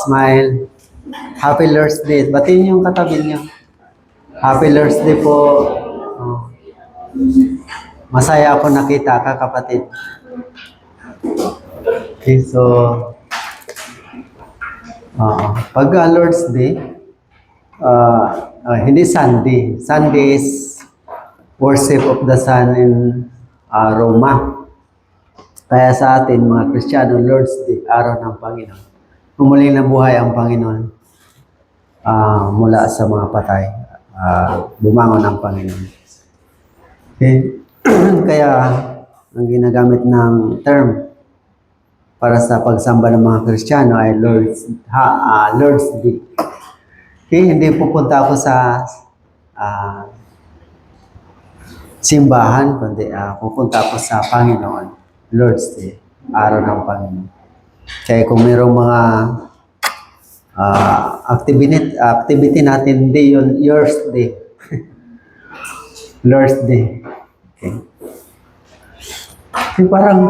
Smile. Happy Lord's Day. Batiin yung katabi niyo. Happy Lord's Day po. Oh. Masaya ako nakita ka, kapatid. Okay, so, pag Lord's Day, hindi Sunday. Sunday is worship of the Sun in Roma. Kaya sa atin, mga Kristiyano, Lord's Day, araw ng Panginoon. Umuling na buhay ang Panginoon mula sa mga patay. Bumangon ang Panginoon. Okay. Kaya, ang ginagamit ng term para sa pagsamba ng mga Kristiyano ay Lord's Day. Okay, hindi pupunta ako sa simbahan, kundi pupunta ako sa Panginoon. Lord's Day, araw ng Panginoon. Kaya kung mayroong mga activity natin, hindi yun, yours day. Lord's Day. Okay. Kasi parang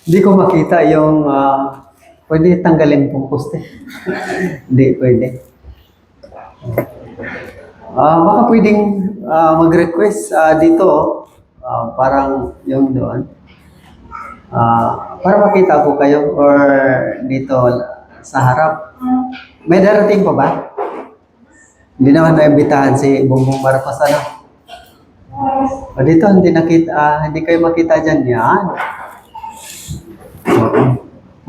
hindi ko makita yung pwede tanggalin pong poste. Hindi pwede. Baka pwedeng mag-request dito parang yung doon. Para makita ko kayo or dito sa harap. May darating pa ba? Hindi naman naimbitahan si Bongbong Marcos dito hindi kayo makita dyan. Yan.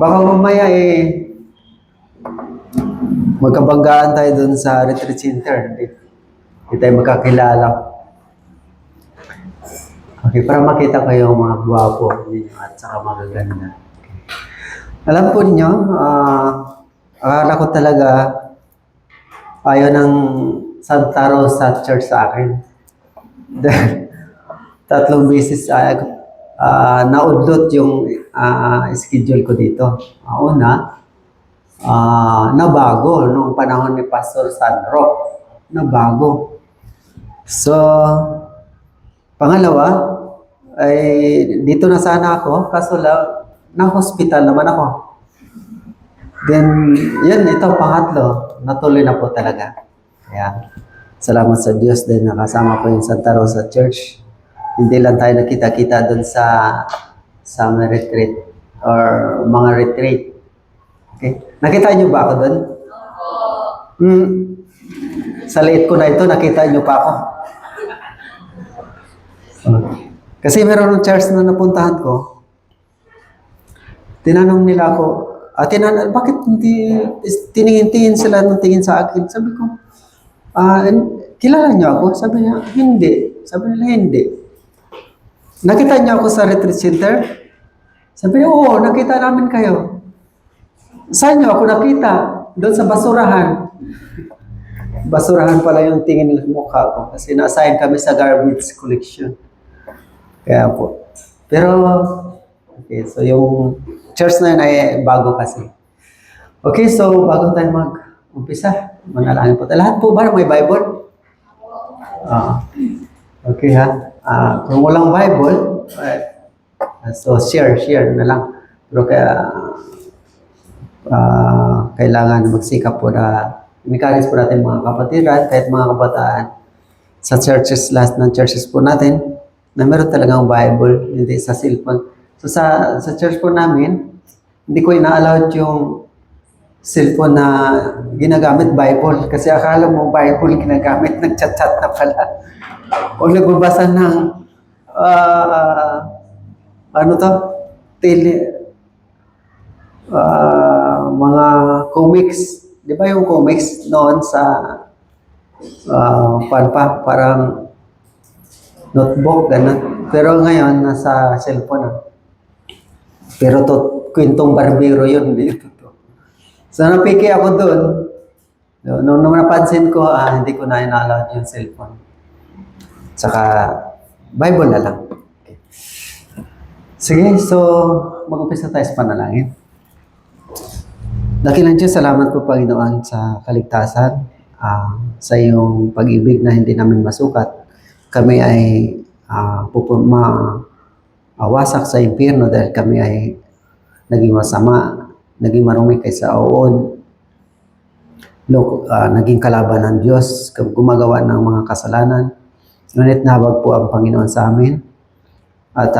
Baka mamaya magkabanggaan tayo dun sa retreat center. Hindi tayo magkakilala. Okay, para makita kayo mga gwapo at saka magaganda. Alam po niyo, akala ko talaga ayaw ng Santa Rosa Church sa akin. Tatlong beses naudlot yung schedule ko dito. Una, nabago nung panahon ni Pastor Sandro. Nabago. So, pangalawa, ay dito na sana ako, kaso na-hospital naman ako. Then, ito, pangatlo, natuloy na po talaga. Kaya, salamat sa Diyos din nakasama ko yung Santa Rosa Church. Hindi lang tayo nakita-kita doon sa summer retreat or mga retreat. Okay? Nakita niyo ba ako doon? Sa liit ko na ito, nakita niyo pa ako. Kasi meron ng church na napuntahan ko. Tinanong nila ako, bakit hindi tingin sila ng tingin sa akin? Sabi ko, kilala niyo ako? Sabi niya, hindi. Sabi nila, hindi. Nakita niyo ako sa retreat center? Sabi niya, oo, nakita namin kayo. Saan niyo ako nakita? Doon sa basurahan. Basurahan pala yung tingin ng mukha ko kasi na-assign kami sa garbage collection. Kaya po. Pero, okay, so yung church na yun ay bago kasi. Okay, so bago tayo mag-umpisa, manalangin po tayo. Lahat po ba may Bible? Okay ha. Kung walang Bible, so share na lang. Pero kailangan magsikap po na encourage po natin mga kapatiran, kahit mga kabataan sa churches, last ng churches po natin, na meron talagang Bible, hindi sa cellphone. So sa church po namin, hindi ko ina-allowed yung cellphone na ginagamit Bible. Kasi akala mo Bible ginagamit, nag-chat-chat na pala. O nagbabasa ng mga comics. Di ba yung comics noon sa parang notebook, gano'n. Pero ngayon, nasa cellphone na. Pero kwentong barbero yun, hindi ito. So, napiki ako doon. Nung napansin ko, hindi ko na ina-allowed yung cellphone. Saka, Bible na lang. Okay. Sige, so, mag-umpisa tayo sa panalangin. Dakilang Diyos, salamat po Panginoon sa kaligtasan, sa iyong pag-ibig na hindi namin masukat. Kami ay wasak sa impyerno dahil kami ay naging masama naging marumi kaysa uod, naging kalaban ng Diyos, gumagawa ng mga kasalanan. Ngunit nabag po ang Panginoon sa amin at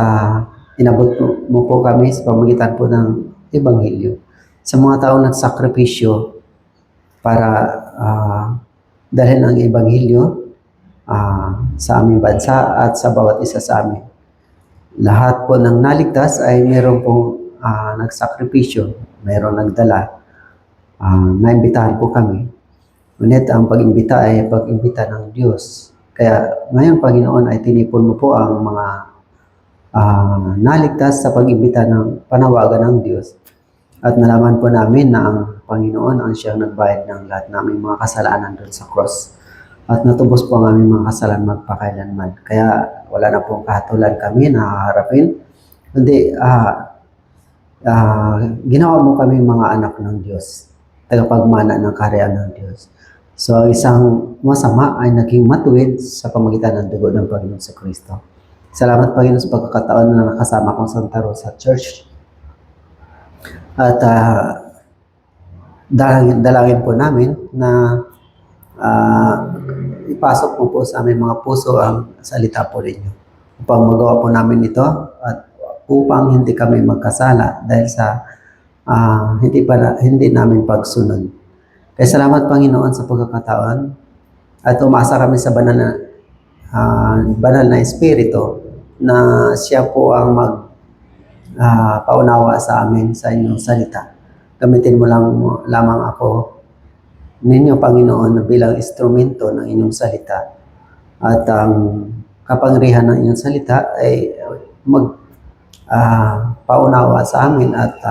inabot mo po kami sa pamamagitan po ng Ebanghelyo. Sa mga taong nagsakripisyo para dalhin ang Ebanghelyo sa aming bansa at sa bawat isa sa amin. Lahat po ng naligtas ay mayroon pong nagsakripisyo, mayroon nagdala. Naimbitahan po kami. Ngunit ang pag-imbita ay pag-imbita ng Diyos. Kaya ngayon, Panginoon, ay tinipon mo po ang mga naligtas sa pag-imbita ng panawagan ng Diyos. At nalaman po namin na ang Panginoon ang siyang nagbayad ng lahat ng aming mga kasalanan doon sa cross. At natubos po ang aming mga kasalanan magpakailanman. Kaya wala na pong kahatulan kami na haharapin. Kundi ginawa mo kami mga anak ng Diyos, tagapagmana ng kaharian ng Diyos. So, isang masama ay naging matuwid sa pamagitan ng dugo ng Panginoon sa Kristo. Salamat, Panginoon, sa pagkakataon na nakasama kong Santa Rosa Church. At dalangin po namin na ipasok po po sa aming mga puso ang salita po ninyo upang magawa po namin ito at upang hindi kami magkasala dahil sa hindi namin pagsunod. Kaya salamat, Panginoon, sa pagkakataon at umasa kami sa banal na Espiritu na siya po ang paunawa sa amin sa inyong salita. Gamitin mo lamang ako ninyo, Panginoon, bilang instrumento ng inyong salita. At ang kapangyarihan ng inyong salita ay paunawa sa amin at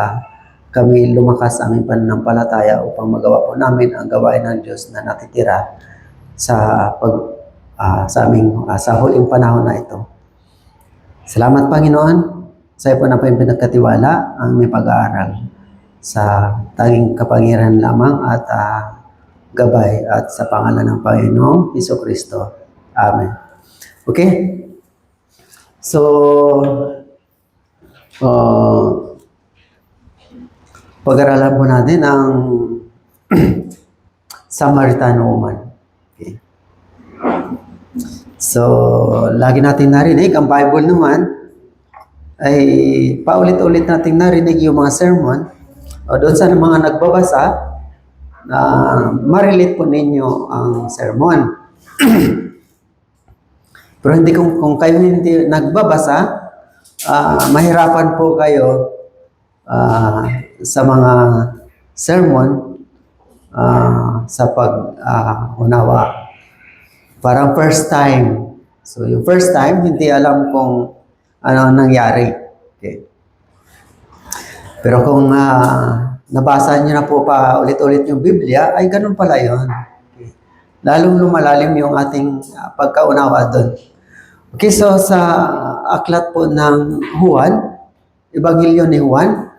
kami lumakas sa aming pananampalataya upang magawa po namin ang gawain ng Diyos na natitira sa huling panahon na ito. Salamat, Panginoon. Sa iyo po na po yung pinagkatiwala ang may pag-aaral sa tanging kapangyarihan lamang at gabay at sa pangalan ng Panginoong Jesucristo. Amen. Okay? So, pag-aralan po natin ang Samaritan woman. Okay. So, lagi natin narinig, ang Bible naman, ay paulit-ulit natin narinig yung mga sermon o doon sa mga nagbabasa na ma-relate po ninyo ang sermon. Pero hindi kung kayo hindi nagbabasa, mahirapan po kayo sa mga sermon sa pag-unawa. Parang first time. So yung first time, hindi alam kung ano nangyari. Okay. Pero kung nabasa niyo na po pa ulit-ulit yung Biblia, ay ganun pala yun. Okay. Lalong lumalalim yung ating pagkaunawa doon. Okay, so sa aklat po ng Juan, Ebanghelyo ni Juan,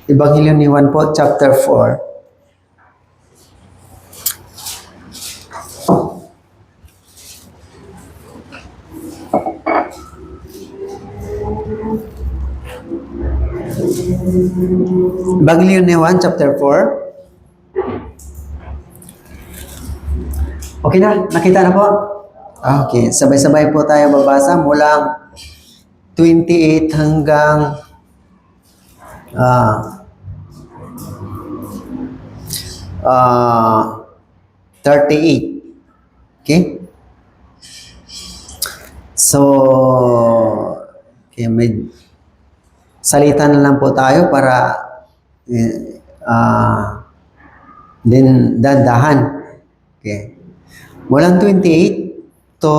Ebanghelyo ni Juan po, chapter 4. Ebanghelyo ni Juan, chapter 4. Okay na? Nakita na po? Okay, sabay-sabay po tayo babasa mula 28 hanggang 38. Okay? So, okay, may salita na lang po tayo para dandahan. Okay. Mulang 28 to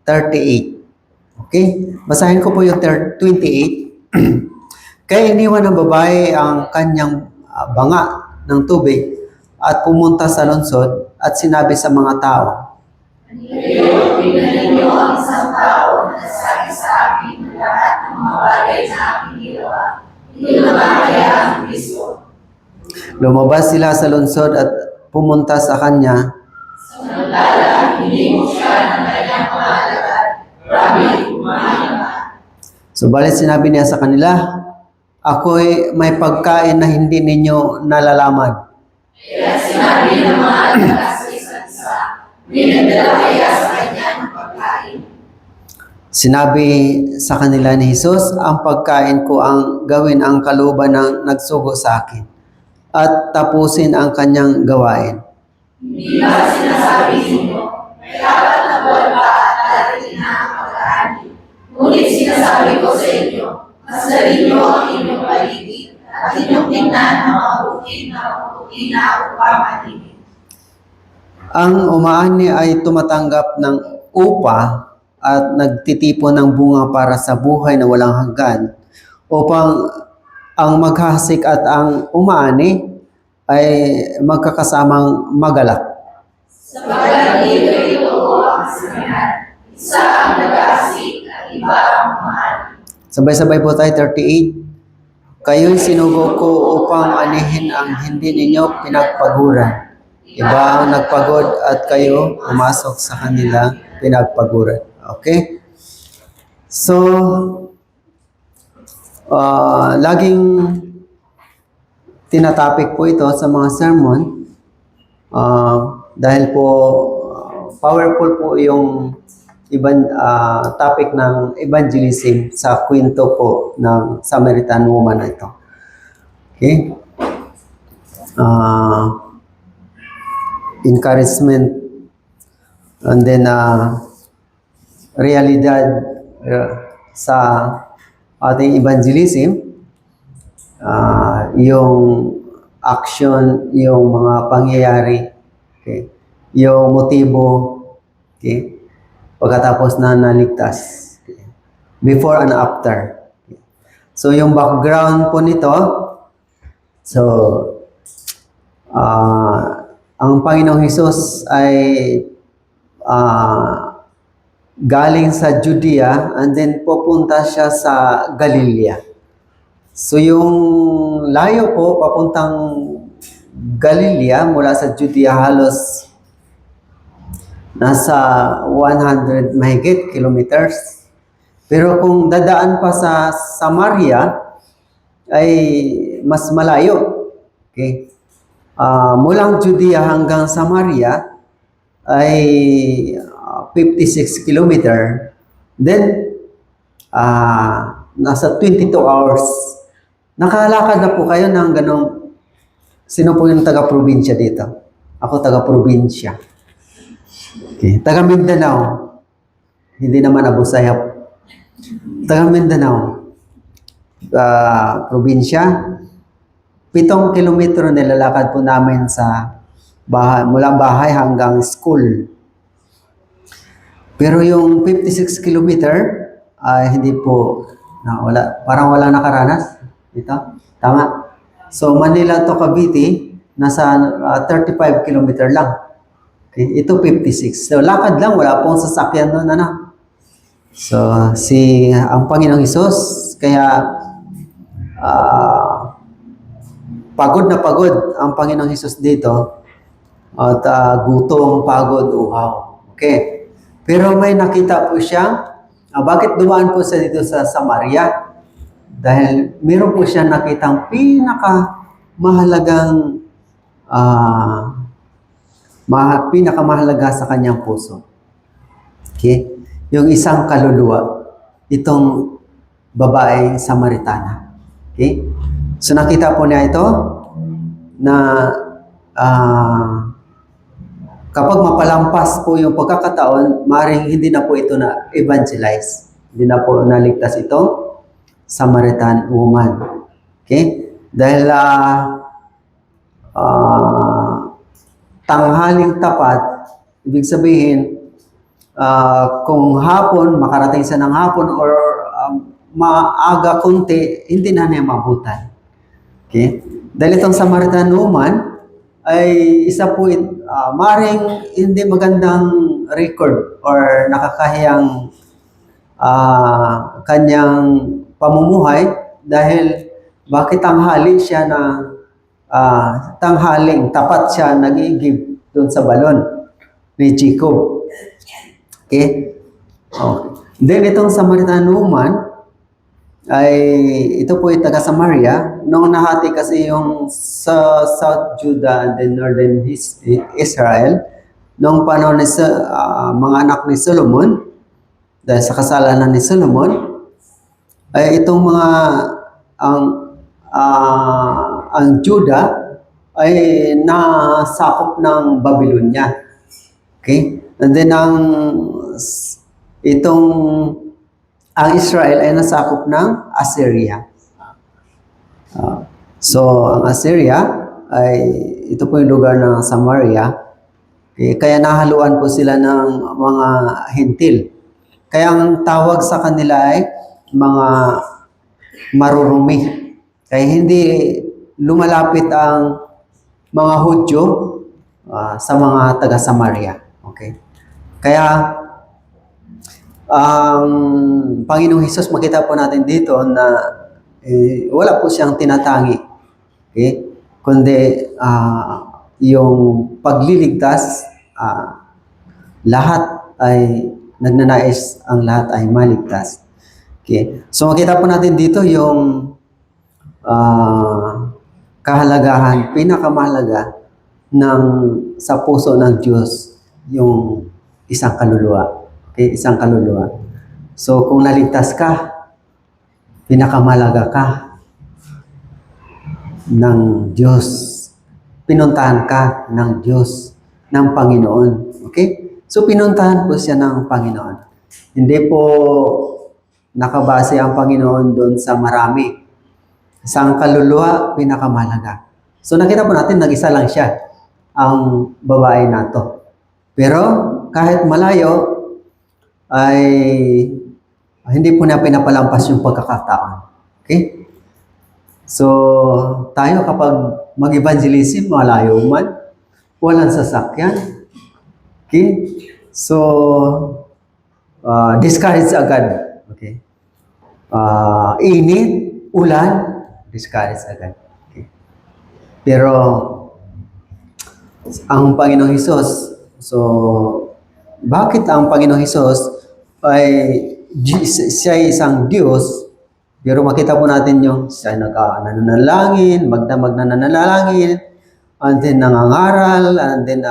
38. Okay? Basahin ko po yung 28. Kaya iniwan ng babae ang kanyang banga ng tubig at pumunta sa lungsod at sinabi sa mga tao, tingnan ninyo ang isang tao na nagsabi sa akin lahat ng mga bagay na aking ginawa. Hindi naman kaya ang Kristo. Lumabas sila sa lungsod at pumunta sa kanya. Samantala, hindi mo siya ng kanyang pangalagaan. Rabi, kumain ka. Subalit sinabi niya sa kanila, ako'y may pagkain na hindi ninyo nalalaman. Kaya sinabi ng mga alagad sa isa't isa, dinadala kaya sa kanya ng pagkain. Sinabi sa kanila ni Jesus, ang pagkain ko ang gawin ang kalooban ng nagsugo sa akin at tapusin ang kanyang gawain. Hindi ba sinasabi ninyo, may 4 na buwan pa at darating na ang pagkain? Ngunit sinasabi ko sa inyo, masdarin niyo ang inyong paligid at inyong tingnan ang mga bukid na mapuputi na upang matigil. Ang umaani ay tumatanggap ng upa at nagtitipon ng bunga para sa buhay na walang hanggan upang ang maghasik at ang umaani ay magkakasamang magalak. Sapagkat dito ang sinahan, isa ang nag-aasik at iba ang mahal. Sabay-sabay po tayo, 38. Kayo'y sinugo ko upang anihin ang hindi ninyo pinagpaguran. Iba ang nagpagod at kayo pumasok sa kanila pinagpaguran. Okay? So, laging tinatapik po ito sa mga sermon dahil po powerful po yung topic ng evangelism sa kwento po ng Samaritan woman na ito. Okay? Encouragement and then realidad sa ating evangelism, yung action, yung mga pangyayari, okay? Yung motibo, okay? Pagkatapos na naligtas, okay? Before and after. Okay? So yung background po nito, so ang Panginoong Hesus ay galing sa Judea and then pupunta siya sa Galilea. So yung layo po papuntang Galilea mula sa Judea halos nasa 100 mahigit kilometers. Pero kung dadaan pa sa Samaria ay mas malayo. Okay? Mulang Judea hanggang Samaria ay 56 kilometer. Then, nasa 22 hours. Nakalakad na po kayo ng ganong, sino po yung taga-probinsya dito? Ako taga-probinsya. Okay. Taga Mindanao. Hindi naman Abu Sayyaf. Taga Mindanao. Probinsya. 7 kilometro nilalakad po namin sa bahay, mula bahay hanggang school. Pero yung 56 kilometer, hindi po, parang wala nakaranas. Dito, tama. So Manila to Cavite, nasa 35 kilometer lang. Okay, ito 56. So lakad lang, wala pong sasakyan doon, So ang Panginoong Hesus, kaya pagod na pagod ang Panginoong Hesus dito at gutom, pagod, uhaw. Okay. Pero may nakita po siya. Bakit dumaan po siya dito sa Samaria? Dahil meron po siya nakitang pinakamahalagang pinakamahalaga sa kanyang puso. Okay? Yung isang kaluluwa, itong babaeng Samaritana. Okay? So nakita po niya ito na kapag mapalampas po yung pagkakataon, maaaring hindi na po ito na evangelize. Hindi na po naligtas itong Samaritan woman. Okay? Dahil tanghaling tapat, ibig sabihin, kung hapon, makarating siya ng hapon or maaga kunti, hindi na niya mabutan. Okay? Dahil itong Samaritan woman ay isa po, maring hindi magandang record or nakakahiyang kanyang pamumuhay dahil bakit tanghali siya na tanghaling tapat siya nag-iigib doon sa balon ni Jacob. Okay? Okay. Then itong Samaritan woman, ay ito po yung taga Samaria. Nung nahati kasi yung sa South Judah and then Northern Israel, nung panahon ni mga anak ni Solomon, dahil sa kasalanan ni Solomon, ay itong mga ang ang Judah ay nasakop ng Babylonia. Okay? And then itong ang Israel ay nasakop ng Assyria. So ang Assyria ay ito po yung lugar ng Samaria. Okay? Kaya nahaluan po sila ng mga Hentil. Kaya ang tawag sa kanila ay mga marurumi. Kaya hindi lumalapit ang mga Hudyo sa mga taga Samaria. Okay? Kaya ang Panginoong Hesus, makita po natin dito na wala po siyang tinatangi. Okay? Kundi yung pagliligtas, lahat ay nagnanais ang lahat ay maligtas. Okay? So makita po natin dito yung kahalagahan, pinakamahalaga ng sa puso ng Diyos yung isang kaluluwa. Okay, isang kaluluwa. So kung naligtas ka, pinakamahalaga ka ng Diyos. Pinuntahan ka ng Diyos, ng Panginoon. Okay? So pinuntahan po siya ng Panginoon. Hindi po nakabase ang Panginoon doon sa marami. Isang kaluluwa, pinakamahalaga. So nakita po natin, nag-isa lang siya, ang babae na to. Pero kahit malayo, ay hindi po na pinapalampas yung pagkakataon. Okay? So, tayo kapag mag-evangelism, malayo man, walang sasakyan. Okay? So, discourage agad. Okay? Init, ulan, discourage agad. Okay? Pero, ang Panginoong Hesus, so, bakit ang Panginoong Hesus ay siya ay isang Diyos, pero makita po natin yung siya nananalangin, magnanalangin, and then nangangaral, and then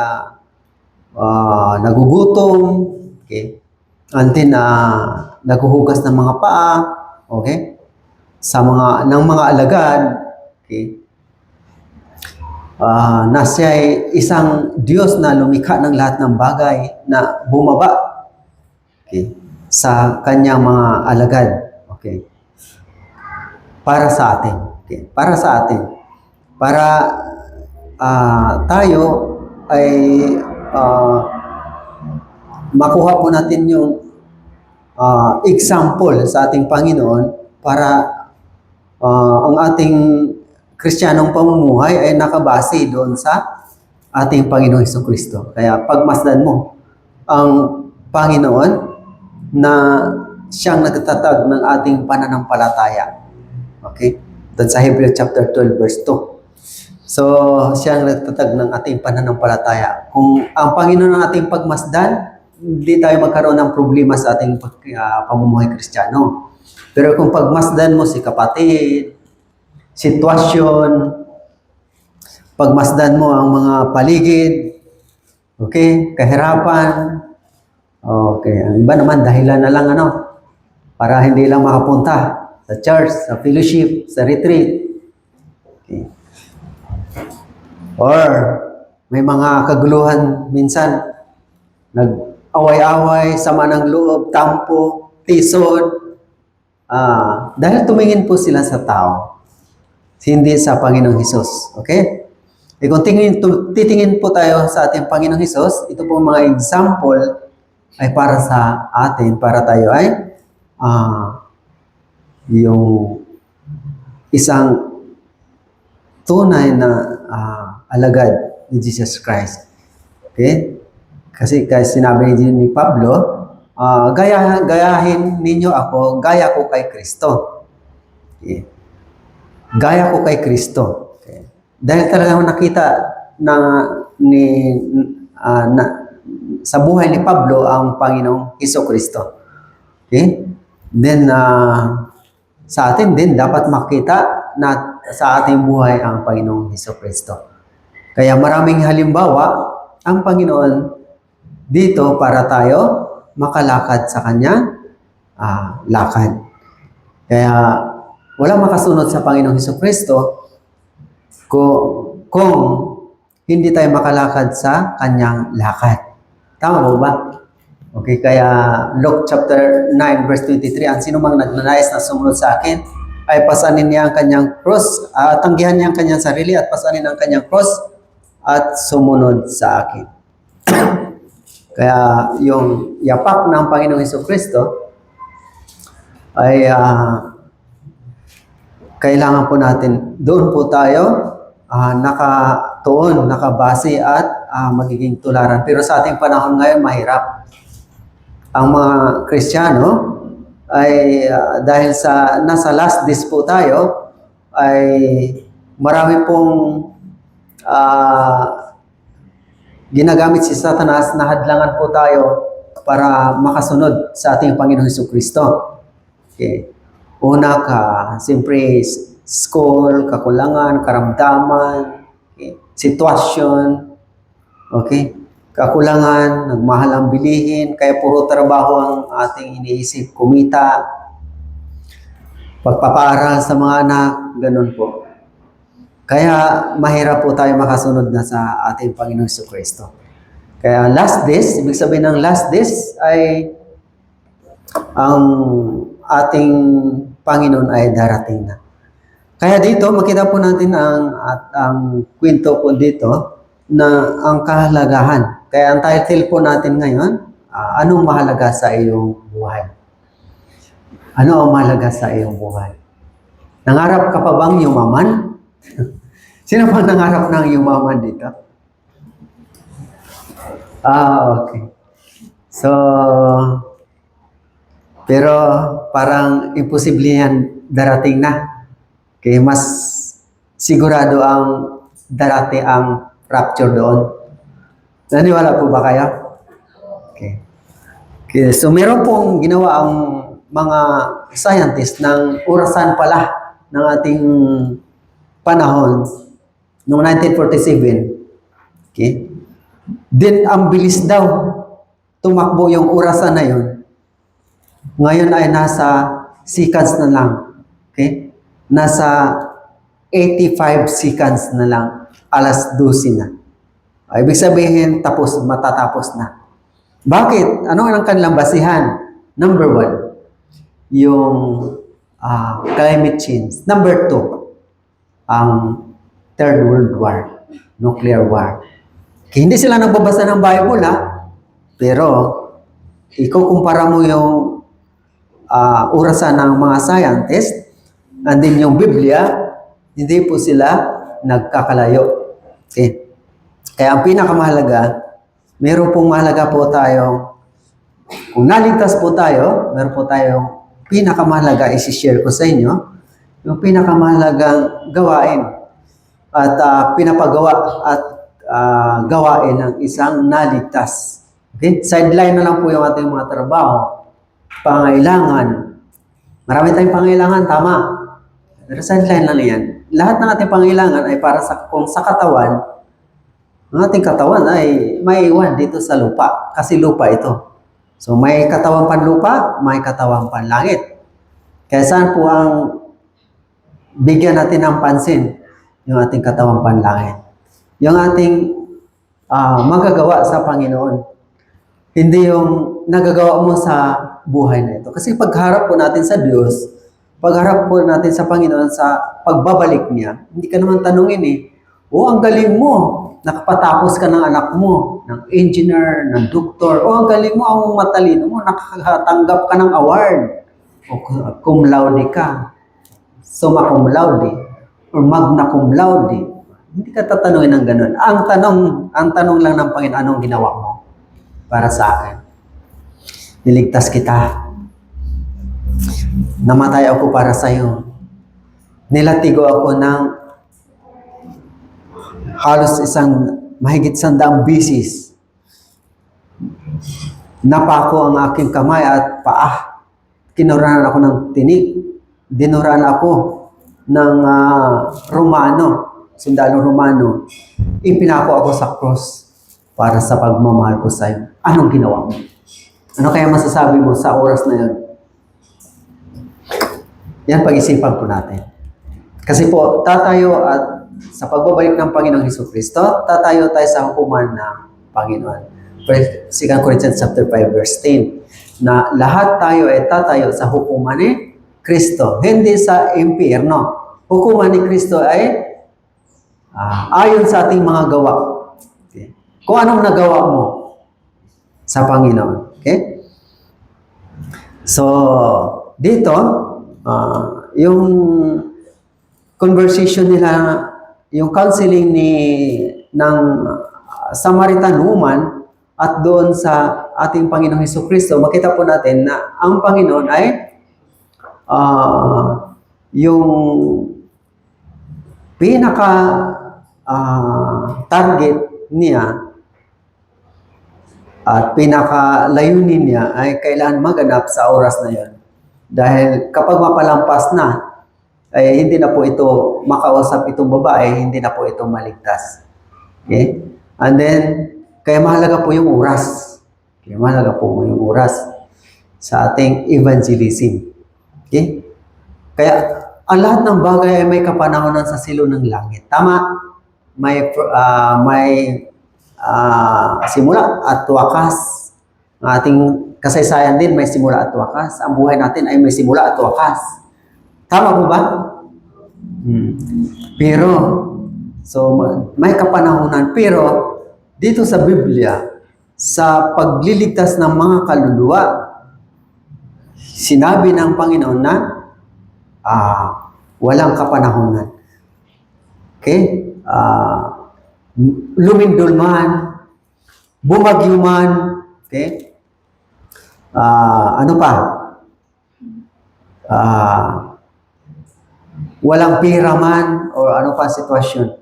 nagugutom, okay? And then naghuhugas ng mga paa, okay? Ng mga alagad, okay? Na siya ay isang Diyos na lumikha ng lahat ng bagay na bumaba, okay, sa kanyang mga alagad. Okay. Para sa atin. Okay. Para sa atin. Para tayo ay makuha po natin yung example sa ating Panginoon para ang ating Kristiyanong pamumuhay ay nakabase doon sa ating Panginoong Jesucristo. Kaya pagmasdan mo ang Panginoon na siyang nagtatag ng ating pananampalataya. Okay? Doon sa Hebrews chapter 12 verse 2. So, siyang nagtatag ng ating pananampalataya. Kung ang Panginoon ang ating pagmasdan, hindi tayo magkaroon ng problema sa ating pamumuhay Kristiyano. Pero kung pagmasdan mo si kapatid, sitwasyon, pagmasdan mo ang mga paligid, okay, kahirapan, okay, ang iba naman dahilan na lang para hindi lang makapunta sa church, sa fellowship, sa retreat. Okay. Or may mga kaguluhan minsan, nag-away-away, sama ng loob, tampo, tisod, dahil tumingin po sila sa tao. Hindi sa Panginoong Hesus. Okay? E kung titingin po tayo sa ating Panginoong Hesus, ito po mga example ay para sa atin, para tayo ay yung isang tunay na alagad ni Jesus Christ. Okay? Kasi sinabi ni Pablo, gayahin ninyo ako, gaya ko kay Kristo. Okay? Gaya ko kay Kristo. Okay. Dahil talagang nakita sa buhay ni Pablo ang Panginoong Hesus Kristo. Okay? Then, sa atin din dapat makita na sa ating buhay ang Panginoong Hesukristo. Kaya maraming halimbawa ang Panginoon dito para tayo makalakad sa kanyang lakad. Kaya walang makasunod sa Panginoong Hesukristo kung hindi tayo makalakad sa kanyang lakad. Tama po ba? Okay, kaya Luke chapter 9 verse 23, ang sino mang nagnanais na sumunod sa akin, ay pasanin niya ang kanyang cross, tanggihan niya ang kanyang sarili at pasanin ang kanyang cross at sumunod sa akin. Kaya yung yapak ng Panginoong Hesukristo ay kailangan po natin, doon po tayo nakatuon, nakabase at magiging tularan. Pero sa ating panahon ngayon, mahirap. Ang mga Kristiyano ay dahil sa nasa last days po tayo, ay marami pong ginagamit si Satanas na hadlangan po tayo para makasunod sa ating Panginoong Hesukristo. Okay. Una siyempre, school, kakulangan, karamdaman, okay, sitwasyon, okay, kakulangan, nagmahal ang bilihin, kaya puro trabaho ang ating iniisip, kumita, pagpapaaral sa mga anak, ganun po. Kaya mahirap po tayo makasunod na sa ating Panginoong Hesukristo. Kaya last days, ibig sabihin ng last days ay ang ating Panginoon ay darating na. Kaya dito, makita po natin ang kwento po dito na ang kahalagahan. Kaya ang title po natin ngayon, anong mahalaga sa iyong buhay? Ano ang mahalaga sa iyong buhay? Nangarap ka pa bang yumaman? Sino bang nangarap ng yumaman dito? Okay. So, pero parang imposible yan darating na. Kaya mas sigurado ang darating ang rapture doon. Naniwala po ba kayo? Okay. Okay. So meron pong ginawa ang mga scientist ng orasan pala ng ating panahon noong 1947. Okay. Then ang bilis daw tumakbo yung orasan na yun. Ngayon ay nasa seconds na lang. Okay? Nasa 85 seconds na lang, alas 12 na. Ibig sabihin, matatapos na. Bakit? Ano ang kanilang basihan? Number 1, yung climate change. Number 2, ang Third World War, nuclear war. Kaya hindi sila nagbabasa ng Bible, pero ikukumpara mo yung orasan ng mga scientist, and then yung Biblia, hindi po sila nagkakalayo. Okay. Kaya ang pinakamahalaga, meron pong mahalaga po tayo, kung naligtas po tayo, meron po tayong pinakamahalaga, isi-share ko sa inyo, yung pinakamahalagang gawain at pinapagawa at gawain ng isang naligtas. Okay? Sideline na lang po yung ating mga trabaho, pangailangan. Marami tayong pangailangan, tama. Pero sideline lang yan. Lahat ng ating pangailangan ay para kung sa katawan, ang ating katawan ay maiiwan dito sa lupa. Kasi lupa ito. So may katawan panlupa, may katawan panlangit. Kaya saan po ang bigyan natin ng pansin? Yung ating katawan panlangit. Yung ating magagawa sa Panginoon. Hindi yung nagagawa mo sa buhay na ito. Kasi pagharap po natin sa Diyos, pagharap po natin sa Panginoon sa pagbabalik niya, hindi ka naman tanungin ang galing mo, nakapatapos ka ng anak mo, ng engineer, ng doktor, ang galing mo, ang matalino mo, nakakatanggap ka ng award, o cum laude ka, summa cum laude, or magna cum laude. Hindi ka tatanungin ng ganun. Ang tanong lang ng Panginoon, anong ginawa mo para sa akin? Niligtas kita. Namatay ako para sa iyo. Nilatigo ako ng halos mahigit 100 bisis. Napako ang aking kamay at paa. Kinuranan ako ng tinik. dinuraan ako ng Romano, sundalo Romano, ipinako ako sa cross para sa pagmamahal ko sa iyo. Anong ginawa mo? Ano kaya masasabi mo sa oras na yun? Yan pag-isipan po natin. Kasi po, tatayo at sa pagbabalik ng Panginoong Hesukristo, tatayo tayo sa hukuman ng Panginoon. 2 Corinthians chapter 5 verse 10 na lahat tayo ay tatayo sa hukuman ni Kristo, hindi sa impyerno. Hukuman ni Kristo ay ayon sa ating mga gawa. Okay? Kung anong nagawa mo sa Panginoon. Okay? So, dito, yung conversation nila, yung counseling ng Samaritan woman at doon sa ating Panginoong Hesukristo, makita po natin na ang Panginoon ay yung pinaka target niya at pinaka layunin niya ay kailangan maganap sa oras na yon. Dahil kapag mapalampas na, ay hindi na po ito makausap itong babae, hindi na po ito maligtas. Okay? And then, kaya mahalaga po yung oras. Kaya mahalaga po yung oras sa ating evangelism. Okay? Kaya, ang lahat ng bagay ay may kapanahonan sa silo ng langit. Tama? May simula at wakas. Ang ating kasaysayan din may simula at wakas. Ang buhay natin ay may simula at wakas. Tama po ba? Pero, so may kapanahunan. Pero, dito sa Biblia, sa pagliligtas ng mga kaluluwa, sinabi ng Panginoon na walang kapanahunan. Okay? Lumindol man, bumagyo man, okay? Ano pa? Walang pira man, o ano pa sitwasyon.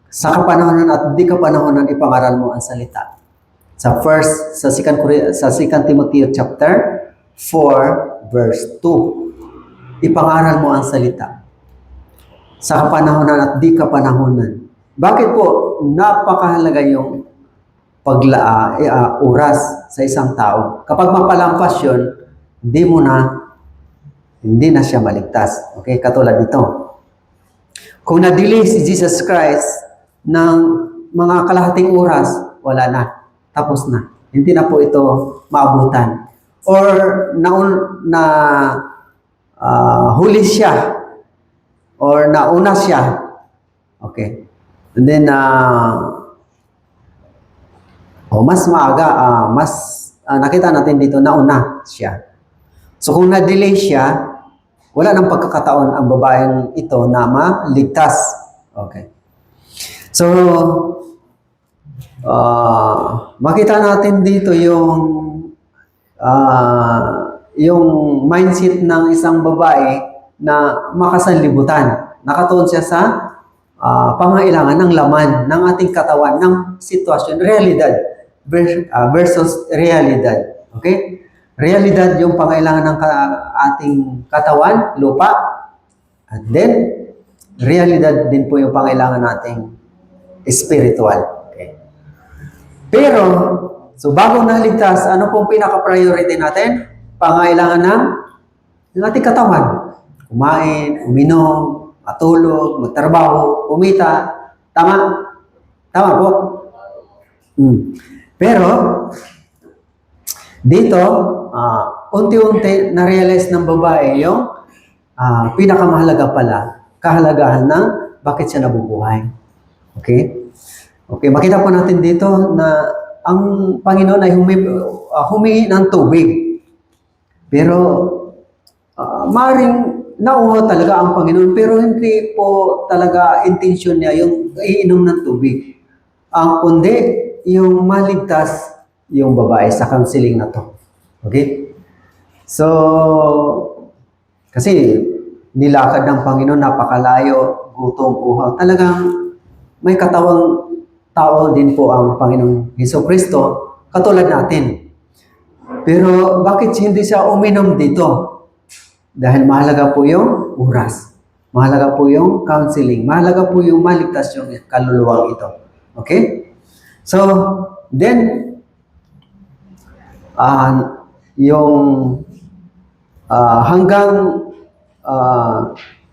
Sa kapanahonan at di kapanahonan, ipangaral mo ang salita. Sa 2 Timothy chapter 4, verse 2. Ipangaral mo ang salita. Sa kapanahonan at di kapanahonan. Bakit po napakahalaga yung oras sa isang tao? Kapag mapalampas yun, hindi na siya maligtas. Okay, katulad nito. Kung na-delay si Jesus Christ ng mga kalahating oras, wala na. Tapos na. Hindi na po ito maabutan. Or huli siya. Or nauna siya. Okay. And then, mas maaga, nakita natin dito, nauna siya. So kung na-delay siya, wala nang pagkakataon ang babaeng ito na maligtas. Okay. So, makita natin dito yung mindset ng isang babae na makasanlibutan. Nakatuon siya sa pangailangan ng laman ng ating katawan, ng sitwasyon, realidad versus realidad. Okay? Realidad yung pangailangan ng ating katawan, lupa. And then, realidad din po yung pangailangan nating spiritual. Okay? Pero, so bago naligtas, ano pong pinaka-priority natin? Pangailangan ng ating katawan. Kumain, uminom, matulog, magtrabaho, kumita. Tama? Tama po? Pero, dito, unti-unti na-realize ng babae yung pinakamahalaga pala, kahalagahan ng bakit siya nabubuhay. Okay? Okay, makita po natin dito na ang Panginoon ay humingi ng tubig. Pero, maaaring nauho talaga ang Panginoon, pero hindi po talaga intention niya yung iinom ng tubig. Ang kundi, yung maligtas yung babae sa counseling na to. Okay? So, kasi nilakad ng Panginoon, napakalayo, gutom, uhaw. Talagang may katawang tao din po ang Panginoong Hesukristo, katulad natin. Pero bakit hindi siya uminom dito? Dahil mahalaga po yung oras. Mahalaga po yung counseling. Mahalaga po yung maligtas yung kaluluwang ito. Okay? So, then, yung hanggang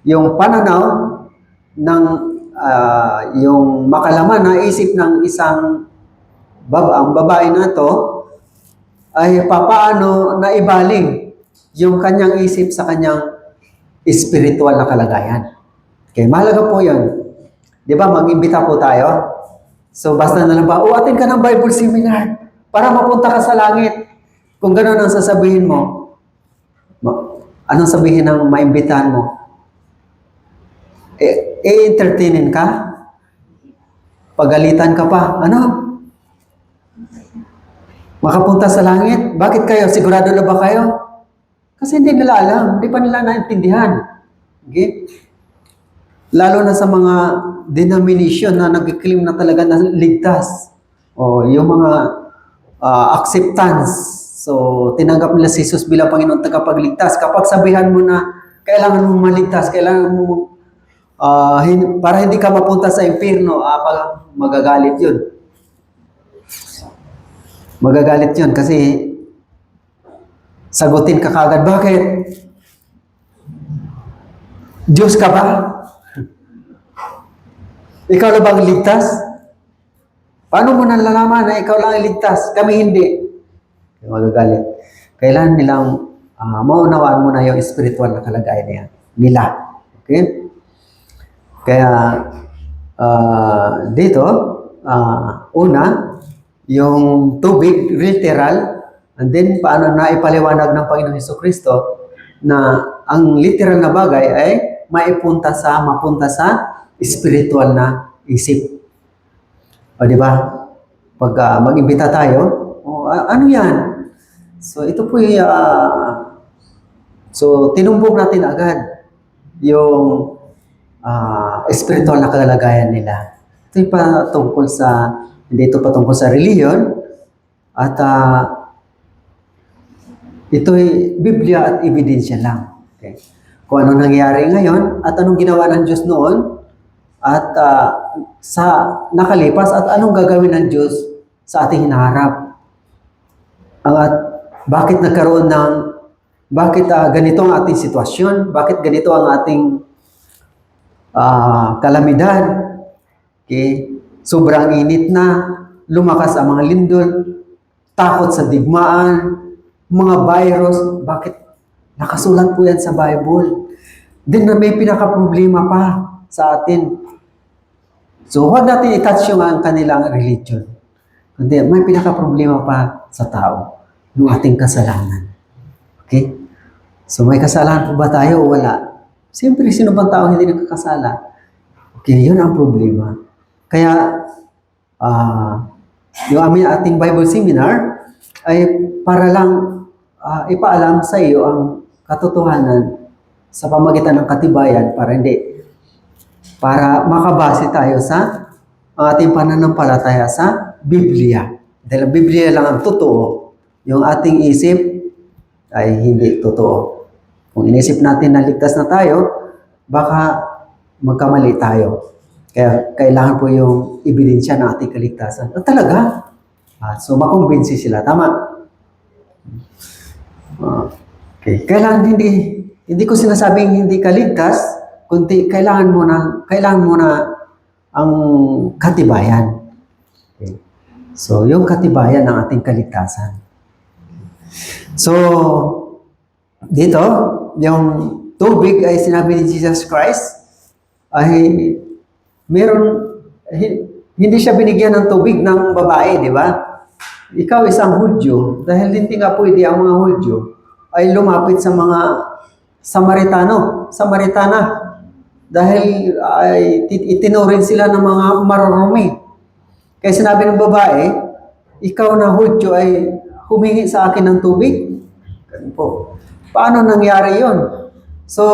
yung pananaw ng yung makalaman na isip ng isang ang babae na to ay papaano na ibaling yung kanyang isip sa kanyang spiritual na kalagayan. Okay, mahalaga po yun. Di ba, mag-imbita po tayo. So, basta na lang ba, attend ka ng Bible seminar para mapunta ka sa langit. Kung gano'n ang sasabihin mo, anong sabihin ng maimbitahan mo? E-entertainin ka? Pagalitan ka pa? Ano? Makapunta sa langit? Bakit kayo? Sigurado na ba kayo? Kasi hindi nila alam. Hindi pa nila naintindihan. Okay? Lalo na sa mga denomination na nag-claim na talaga na ligtas. O yung mga acceptance. So, tinanggap nila si Jesus bilang Panginoon tagapagligtas. Kapag sabihan mo na kailangan mo maligtas, kailangan mo para hindi ka mapunta sa impyerno, magagalit yun. Magagalit yun kasi sagutin ka kagad. Bakit? Diyos ka ba? Ikaw na bang ligtas? Paano mo nalalaman na ikaw lang ligtas? Kami hindi. Magagalit. Kailangan nilang maunawaan mo na yung spiritual na kalagayan nila. Okay? Kaya dito, una, yung tubig, literal, and then paano na ipaliwanag ng Panginoong Jesucristo na ang literal na bagay ay mapunta sa spiritual na isip. O di ba? Pag mag-imbita tayo, ano yan? So ito po so tinumbok natin agad yung spiritual na kalagayan nila. Ito patungkol sa hindi ito patungkol sa reliyon at ito'y Biblia at ebidensya lang. Okay? Kung ano nangyari ngayon at anong ginawa ng Diyos noon at sa nakalipas at anong gagawin ng Diyos sa ating hinaharap. At bakit nagkaroon ng bakit ganito ang ating sitwasyon, bakit ganito ang ating kalamidad. Okay? Sobrang init na, lumakas ang mga lindol, takot sa digmaan, mga virus. Bakit? Nakasulat po yan sa Bible. Then na may pinaka-problema pa sa atin. So, huwag natin i-touch yung ang kanilang religion. Kundi may pinaka-problema pa sa tao, yung ating kasalanan. Okay? So, may kasalanan po ba tayo o wala? Siyempre, sino bang tao hindi nagkakasala? Okay, yun ang problema. Kaya, yung ating Bible seminar ay para lang ipaalam sa iyo ang katotohanan sa pamagitan ng katibayan para makabase tayo sa ating pananampalataya sa Biblia. Dahil ang Biblia lang ang totoo, yung ating isip ay hindi totoo. Kung inisip natin na ligtas na tayo, baka magkamali tayo. Kaya kailangan po yung ebidensya ng ating kaligtasan. At talaga, so makumbinsi sila. Tama? Okay. Kailangan hindi ko sinasabing hindi ka ligtas, kundi kailangan mo na ang katibayan. Okay. So, yung katibayan ng ating kaligtasan. So, dito, yung tubig ay sinabi ni Jesus Christ ay hindi siya binigyan ng tubig ng babae, di ba? Ikaw isang Hudyo, dahil hindi nga pwede ang mga Hudyo ay lumapit sa mga Samaritana, dahil ay itinuring sila ng mga marurumi. Kaya sinabi ng babae, ikaw na Hudyo ay humingi sa akin ng tubig? Ganun po. Paano nangyari yon? So,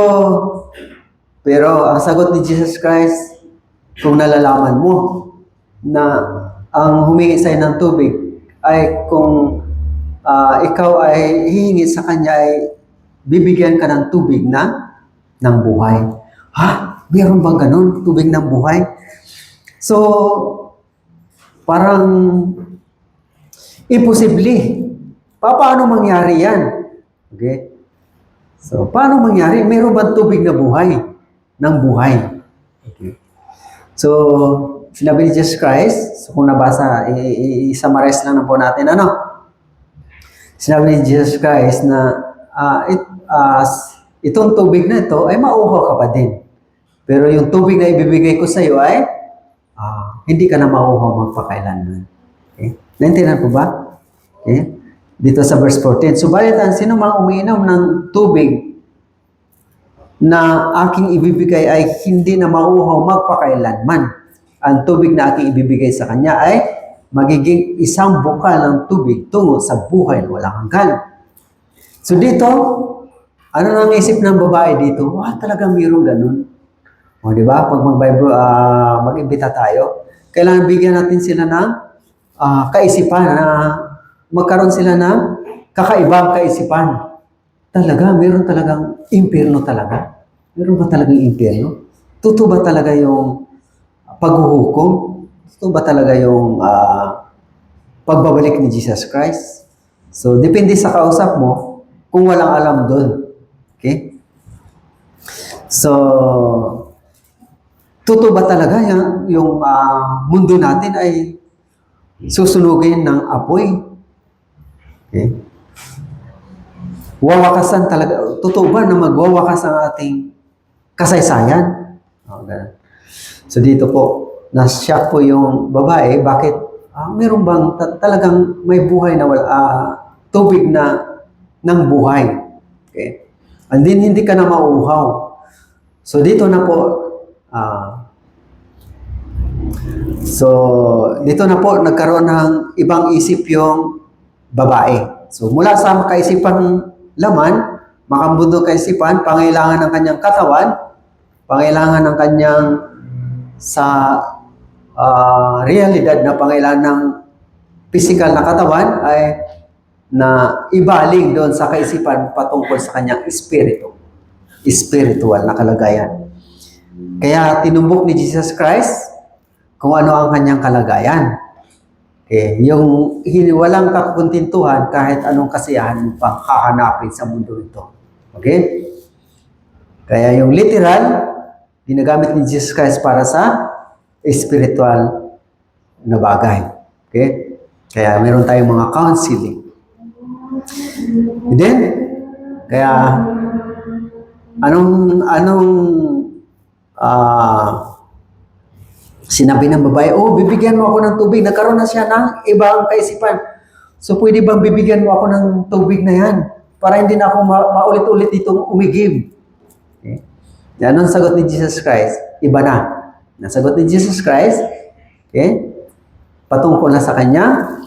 pero ang sagot ni Jesus Christ, kung nalalaman mo na ang humingi sa'yo ng tubig ay kung ikaw ay hihingi sa kanya ay bibigyan ka ng tubig na ng buhay. Ha? Meron bang ganun? Tubig ng buhay? So, parang imposible. Paano mangyari yan? Okay? So, paano mangyari? Meron bang tubig na buhay? Ng buhay. Okay. So, sinabi ni Jesus Christ, so kung nabasa, i-summarize lang po natin, ano? Sinabi ni Jesus Christ na itong tubig na ito ay mauhaw ka pa din. Pero yung tubig na ibibigay ko sa iyo ay hindi ka na mauhaw magpakailanman. Okay? Naintindihan po ba? Okay? Dito sa verse 14. Subalit ang sino mang umiinom ng tubig na aking ibibigay ay hindi na mauhaw magpakailanman. Ang tubig na aking ibibigay sa kanya ay magiging isang bukal ng tubig tungo sa buhay na walang hanggan. So dito, ano nang isip ng babae dito? Talagang mayroong ganun. O di ba? Pag mag-imbita tayo, kailangan bigyan natin sila ng kaisipan na magkaroon sila ng kakaibang kaisipan. Talaga, meron talagang impyerno talaga. Meron ba talagang impyerno? Totoo ba talaga yung paghuhukom? Totoo ba talaga yung pagbabalik ni Jesus Christ? So, depende sa kausap mo kung walang alam doon. Okay? So, totoo ba talaga yung mundo natin ay susunugin ng apoy? Okay? Wawakasan talaga. Totoo ba na magwawakas ang ating kasaysayan? Okay. So dito po, na-shock po yung babae. Bakit? Meron bang talagang may buhay na tubig na ng buhay? Okay? And then hindi ka na mauuhaw. So dito na po, nagkaroon ng ibang isip yung babae. So mula sa kaisipang laman, makambundo kaisipan, pangailangan ng kanyang katawan, pangailangan ng kanyang realidad na pangailangan ng physical na katawan ay na ibaling doon sa kaisipan patungkol sa kanyang espiritu. Spiritual na kalagayan. Kaya tinumbok ni Jesus Christ kung ano ang kanyang kalagayan. Okay, yung walang kakuntintuhan kahit anong kasiyahan pang hahanapin sa mundo ito. Okay? Kaya yung literal, ginagamit ni Jesus Christ para sa spiritual na bagay. Okay? Kaya meron tayong mga counseling. And then, kaya sinabi ng babae, bibigyan mo ako ng tubig. Nagkaroon na siya ng ibang kaisipan. So, pwede bang bibigyan mo ako ng tubig na yan? Para hindi na ako maulit-ulit ditong umigib. Okay? Yan ang sagot ni Jesus Christ. Iba na. Nasagot ni Jesus Christ, okay? Patungkol na sa kanya,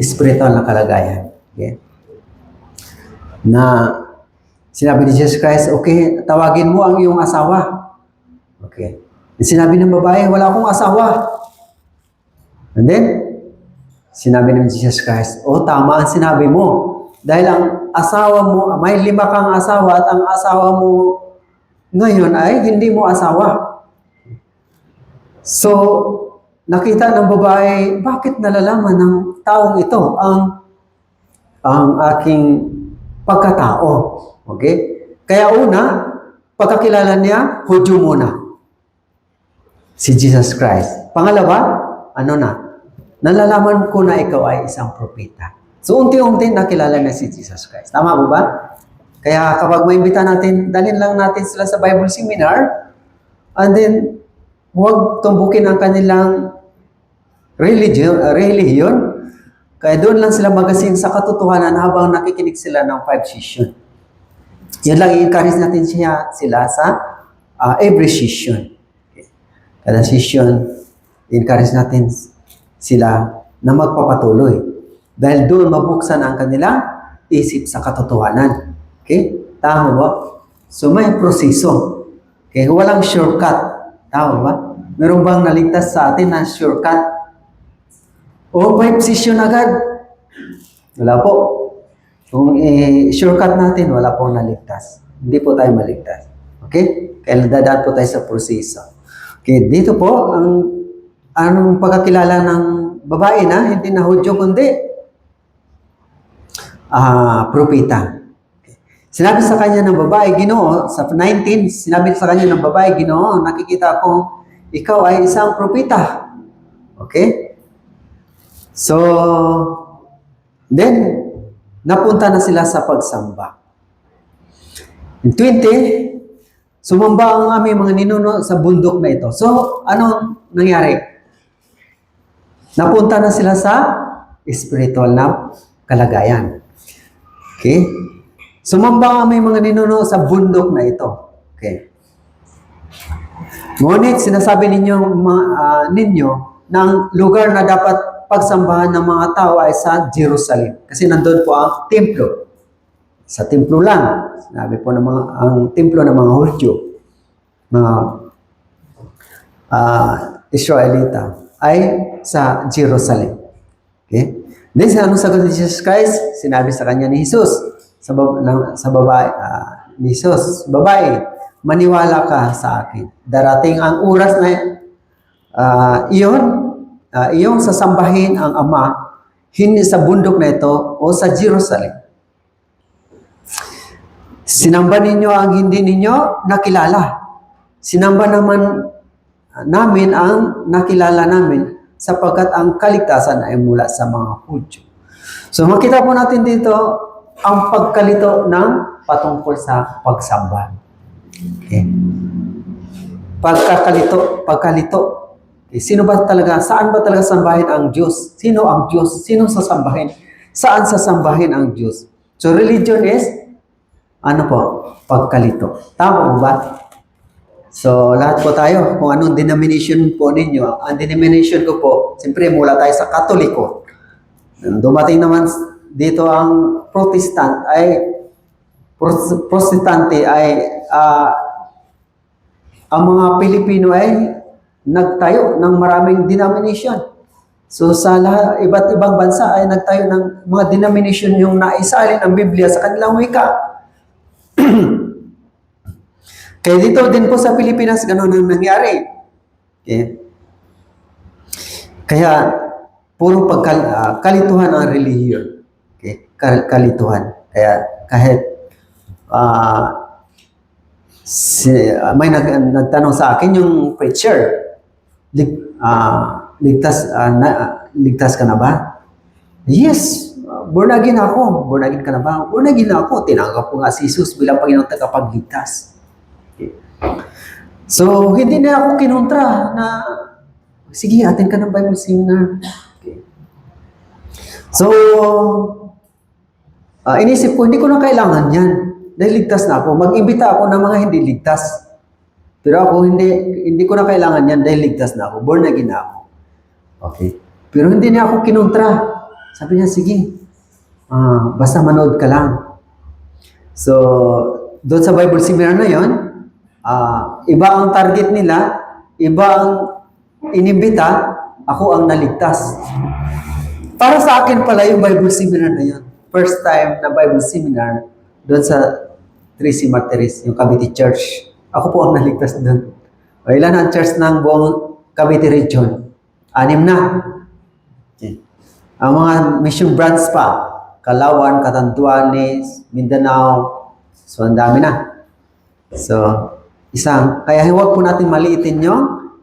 spiritual na kalagayan. Okay? Na sinabi ni Jesus Christ, okay, tawagin mo ang iyong asawa. Okay. Sinabi ng babae, wala akong asawa. And then, sinabi ng Jesus Christ, tama ang sinabi mo. Dahil ang asawa mo, may 5 kang asawa at ang asawa mo ngayon ay hindi mo asawa. So, nakita ng babae, bakit nalalaman ng taong ito ang aking pagkatao? Okay? Kaya una, pagkakilala niya, Hudyo muna. Si Jesus Christ. Pangalawa, nalalaman ko na ikaw ay isang propeta. So, unti-unti nakilala na si Jesus Christ. Tama po ba? Kaya kapag maimbita natin, dalhin lang natin sila sa Bible seminar, and then, huwag tumbukin ang kanilang religion. Kaya doon lang sila magasin sa katotohanan habang nakikinig sila ng 5 session. Yan lang, i-encourage natin sila sa every session. Kada session, i-encourage natin sila na magpapatuloy. Dahil doon mabuksan ang kanilang isip sa katotohanan. Okay? Tama ba? So may proseso. Okay? Walang shortcut. Tama ba? Meron bang naligtas sa atin na shortcut? 5 session agad? Wala po. Kung shortcut natin, wala pong naligtas. Hindi po tayo maligtas. Okay? Kaya dadaan po tayo sa proseso. Okay, dito po, anong pagkakilala ng babae na hindi na Hudyo kundi propeta. Sinabi sa kanya ng babae, Ginoo, sa 19, sinabi sa kanya ng babae, Ginoo, nakikita ko, ikaw ay isang propeta. Okay? So, then, napunta na sila sa pagsamba. In 20, sumamba ang aming mga ninuno sa bundok na ito. So, anong nangyari? Napunta na sila sa spiritual na kalagayan. Okay? Sumamba ang aming mga ninuno sa bundok na ito. Okay. Ngunit sinasabi ninyo ng lugar na dapat pagsambahan ng mga tao ay sa Jerusalem. Kasi nandun po ang templo. Sa templo lang. Sinabi po ng ang templo ng mga Hudyo, mga Israelita, ay sa Jerusalem. Okay? Then, anong sagot ni Jesus Christ? Sinabi sa kanya ni Jesus, sa babae, ni Jesus, babae, maniwala ka sa akin. Darating ang oras na iyong sasambahin ang Ama, hindi sa bundok na ito o sa Jerusalem. Sinamba ninyo ang hindi ninyo nakilala. Sinamba naman namin ang nakilala namin sapagkat ang kaligtasan ay mula sa mga Hudyo. So makita po natin dito ang pagkalito ng patungkol sa pagsamba. Okay. Pagkalito. Okay. Sino ba talaga, saan ba talaga sambahin ang Diyos? Sino ang Diyos? Sino sasambahin? Saan sasambahin ang Diyos? So religion is, pagkalito. Tama po ba? So, lahat po tayo, kung anong denomination po ninyo, ang denomination ko po, siyempre mula tayo sa Katoliko. Dumating naman dito ang Protestante ay, ang mga Pilipino ay nagtayo ng maraming denomination. So, sa iba't ibang bansa ay nagtayo ng mga denomination yung naisalin ang Biblia sa kanilang wika. Kaya dito din po sa Pilipinas, gano'n ang nangyari. Okay? Kaya, puro kalituhan ang relihiyon. Okay? Kalituhan. Kaya, kahit may nagtanong sa akin yung preacher, ligtas ka na ba? Yes, born again ako. Born again ka na ba? Born again ako. Tinanggap ko nga si Jesus bilang Panginoon tagapagligtas. So, hindi na ako kinontra na, sige, attend ka ng Bible seminar. Okay. So, inisip ko, hindi ko na kailangan yan. Dahil ligtas na ako. Mag-imbita ako ng mga hindi ligtas. Pero ako, hindi ko na kailangan yan dahil ligtas na ako. Born again na ako. Okay. Pero hindi na ako kinontra. Sabi niya, sige, basta manood ka lang. So, doon sa Bible seminar na yon, iba ang target nila, iba ang inimbita, ako ang naligtas. Para sa akin pala yung Bible seminar na yun. First time na Bible seminar doon sa Tracy Martires, yung Cavite Church. Ako po ang naligtas doon. O ilan ang church ng buong Cavite region? 6 na. Okay. Ang mga mission branch pa, Kalawan, Catanduanes, Mindanao, so ang dami na. So, kaya huwag po natin maliitin yung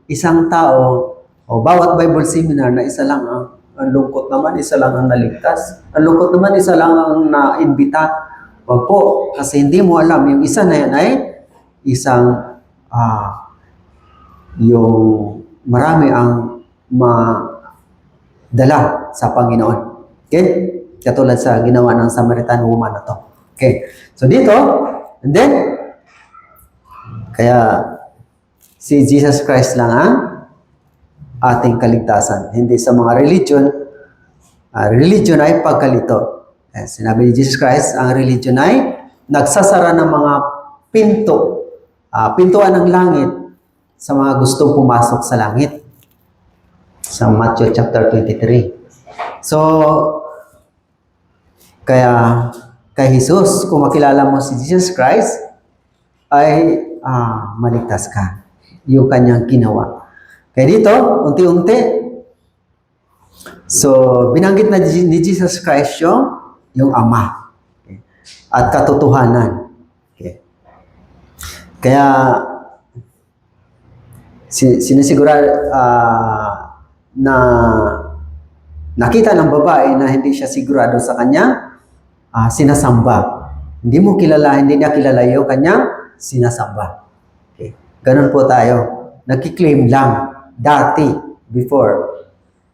isang tao o bawat Bible seminar na isa lang ang lungkot naman, isa lang ang naligtas. Ang lungkot naman, isa lang ang naimbita. Huwag po, kasi hindi mo alam, yung isa na yan ay isang yung marami ang madala sa Panginoon. Okay? Katulad sa ginawa ng Samaritan woman na to. Okay. So dito, and then, kaya si Jesus Christ lang ang ating kaligtasan. Hindi sa mga religion. Religion ay pagkalito. Sinabi ni Jesus Christ, ang religion ay nagsasara ng mga pinto. Pintuan ng langit sa mga gustong pumasok sa langit. Sa Matthew chapter 23. So, kaya kay Jesus, kung makilala mo si Jesus Christ, ay maligtas ka. Yung kanyang ginawa. Kaya dito, unti-unti, so binanggit na ni Jesus Christ yung Ama. Okay. At katotohanan. Okay. Kaya, sinisigurado na nakita ng babae na hindi siya sigurado sa kanyang sinasamba. Hindi niya kilala yung kanyang sinasamba. Okay. Ganun po tayo. Nagkiklaim lang. Dati, before.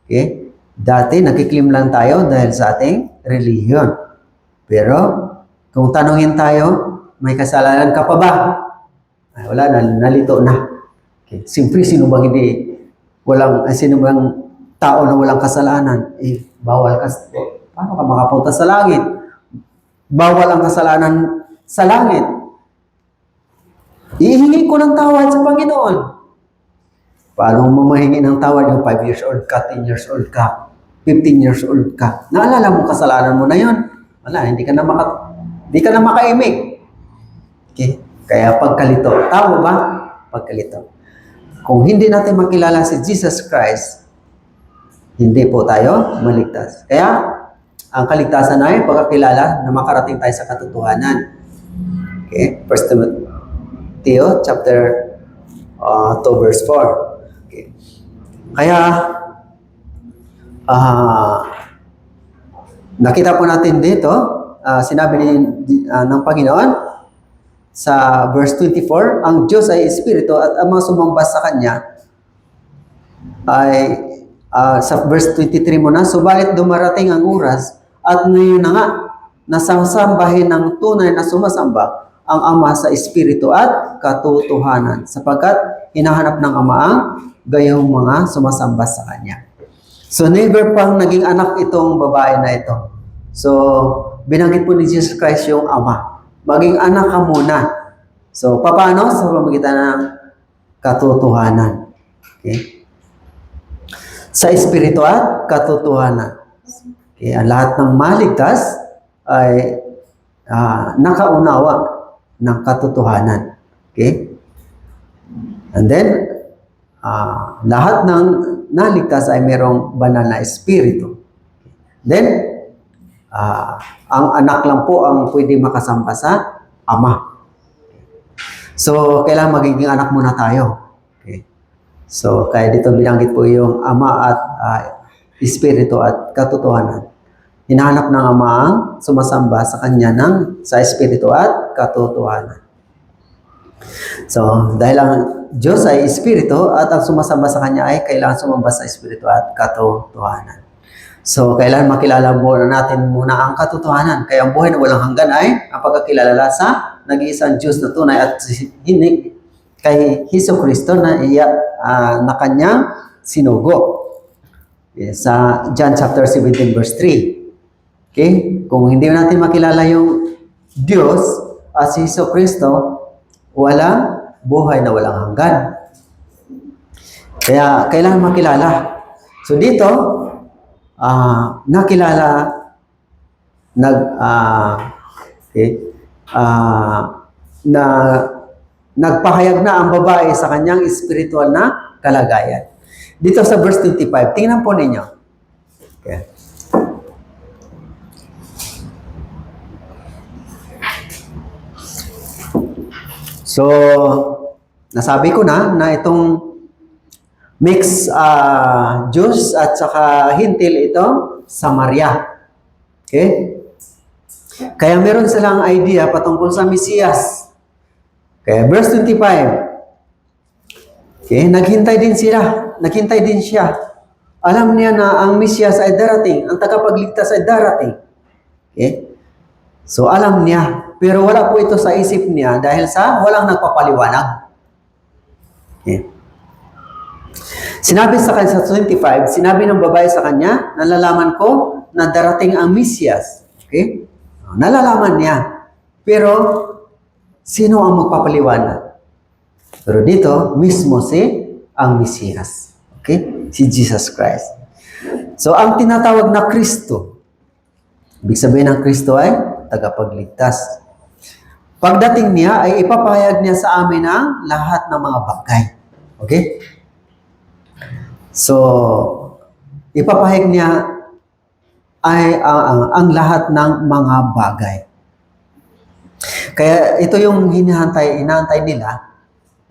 Okay? Dati, nagkiklaim lang tayo dahil sa ating religion. Pero, kung tanungin tayo, may kasalanan ka pa ba? Ay, wala na, nalito na. Okay. Siyempre, sino bang tao na walang kasalanan? Bawal ka. Paano ka makapunta sa langit? Bawal ang kasalanan sa langit. Ihingi ko ng tawad sa Panginoon. Paano mo mahingi ng tawad yung 5 years old ka, 10 years old ka, 15 years old ka? Naalala mo kasalanan mo na yon? Wala, hindi ka na makaimik. Okay? Kaya pagkalito. Tama ba? Pagkalito. Kung hindi natin makilala si Jesus Christ, hindi po tayo maligtas. Kaya, ang kaligtasan ay pagkakilala na makarating tayo sa katotohanan. Okay? 1 Timothy chapter 2 verse 4. Okay. Kaya, nakita po natin dito, sinabi ng Panginoon sa verse 24, ang Diyos ay Espiritu at ang mga sumamba sa Kanya ay, sa verse 23 mo na, subalit dumarating ang oras at ngayon na nga, nasasambahin ng tunay na sumasamba ang Ama sa Espiritu at katotohanan, sapagkat hinahanap ng Ama ang gayong mga sumasamba sa Kanya. So, never pang naging anak itong babae na ito. So, binanggit po ni Jesus Christ yung Ama. Maging anak ka muna. So, paano? Sa pamamagitan ng katotohanan. Okay? Sa Espiritu at katotohanan. Okay? Ang lahat ng maligtas ay nakaunawa ng katotohanan. Okay? And then, lahat ng naligtas ay mayroong banal na espiritu. Then, ang anak lang po ang pwede makasamba sa Ama. So, kailangan magiging anak muna tayo. Okay. So, kaya dito binanggit po yung Ama at espiritu at katotohanan. Hinahanap ng Ama ang sumasamba sa Kanya sa espiritu at katotohanan. So, dahil ang Diyos ay espiritu at ang sumasamba sa Kanya ay kailangan sumamba sa espiritu at katotohanan. So, kailangan makilala muna natin ang katotohanan. Kaya ang buhay na walang hanggan ay ang pagkakilala sa nag-iisang Diyos na tunay at kay Hesus Kristo na Kanyang sinugo. Yes, sa John chapter 17 verse 3. Okay? Kung hindi natin makilala yung Diyos at si Hesus Kristo, walang buhay na walang hanggan. Kaya kailangan makilala. So dito, nakilala, nagpahayag na ang babae sa kanyang espiritual na kalagayan. Dito sa verse 25, tingnan po ninyo. Okay. So, nasabi ko na itong mix Jews at saka Hintil ito, Samaria. Okay? Kaya meron silang idea patungkol sa Mesiyas. Okay, verse 25. Okay, naghintay din siya. Alam niya na ang Mesiyas ay darating, ang tagapagligtas ay darating. Okay? So, alam niya. Pero wala po ito sa isip niya dahil sa walang nagpapaliwanag. Okay. Sinabi sa kanya sa 25, sinabi ng babae sa kanya, nalalaman ko na darating ang Mesiyas. Okay? Nalalaman niya. Pero, sino ang magpapaliwanag? Pero dito, mismo ang Mesiyas. Okay? Si Jesus Christ. So, ang tinatawag na Kristo, ibig sabihin ng Kristo ay tagapagligtas. Pagdating niya ay ipapahayag niya sa amin ang lahat ng mga bagay. Okay? So, ipapahayag niya ay ang lahat ng mga bagay. Kaya ito yung inaantay nila.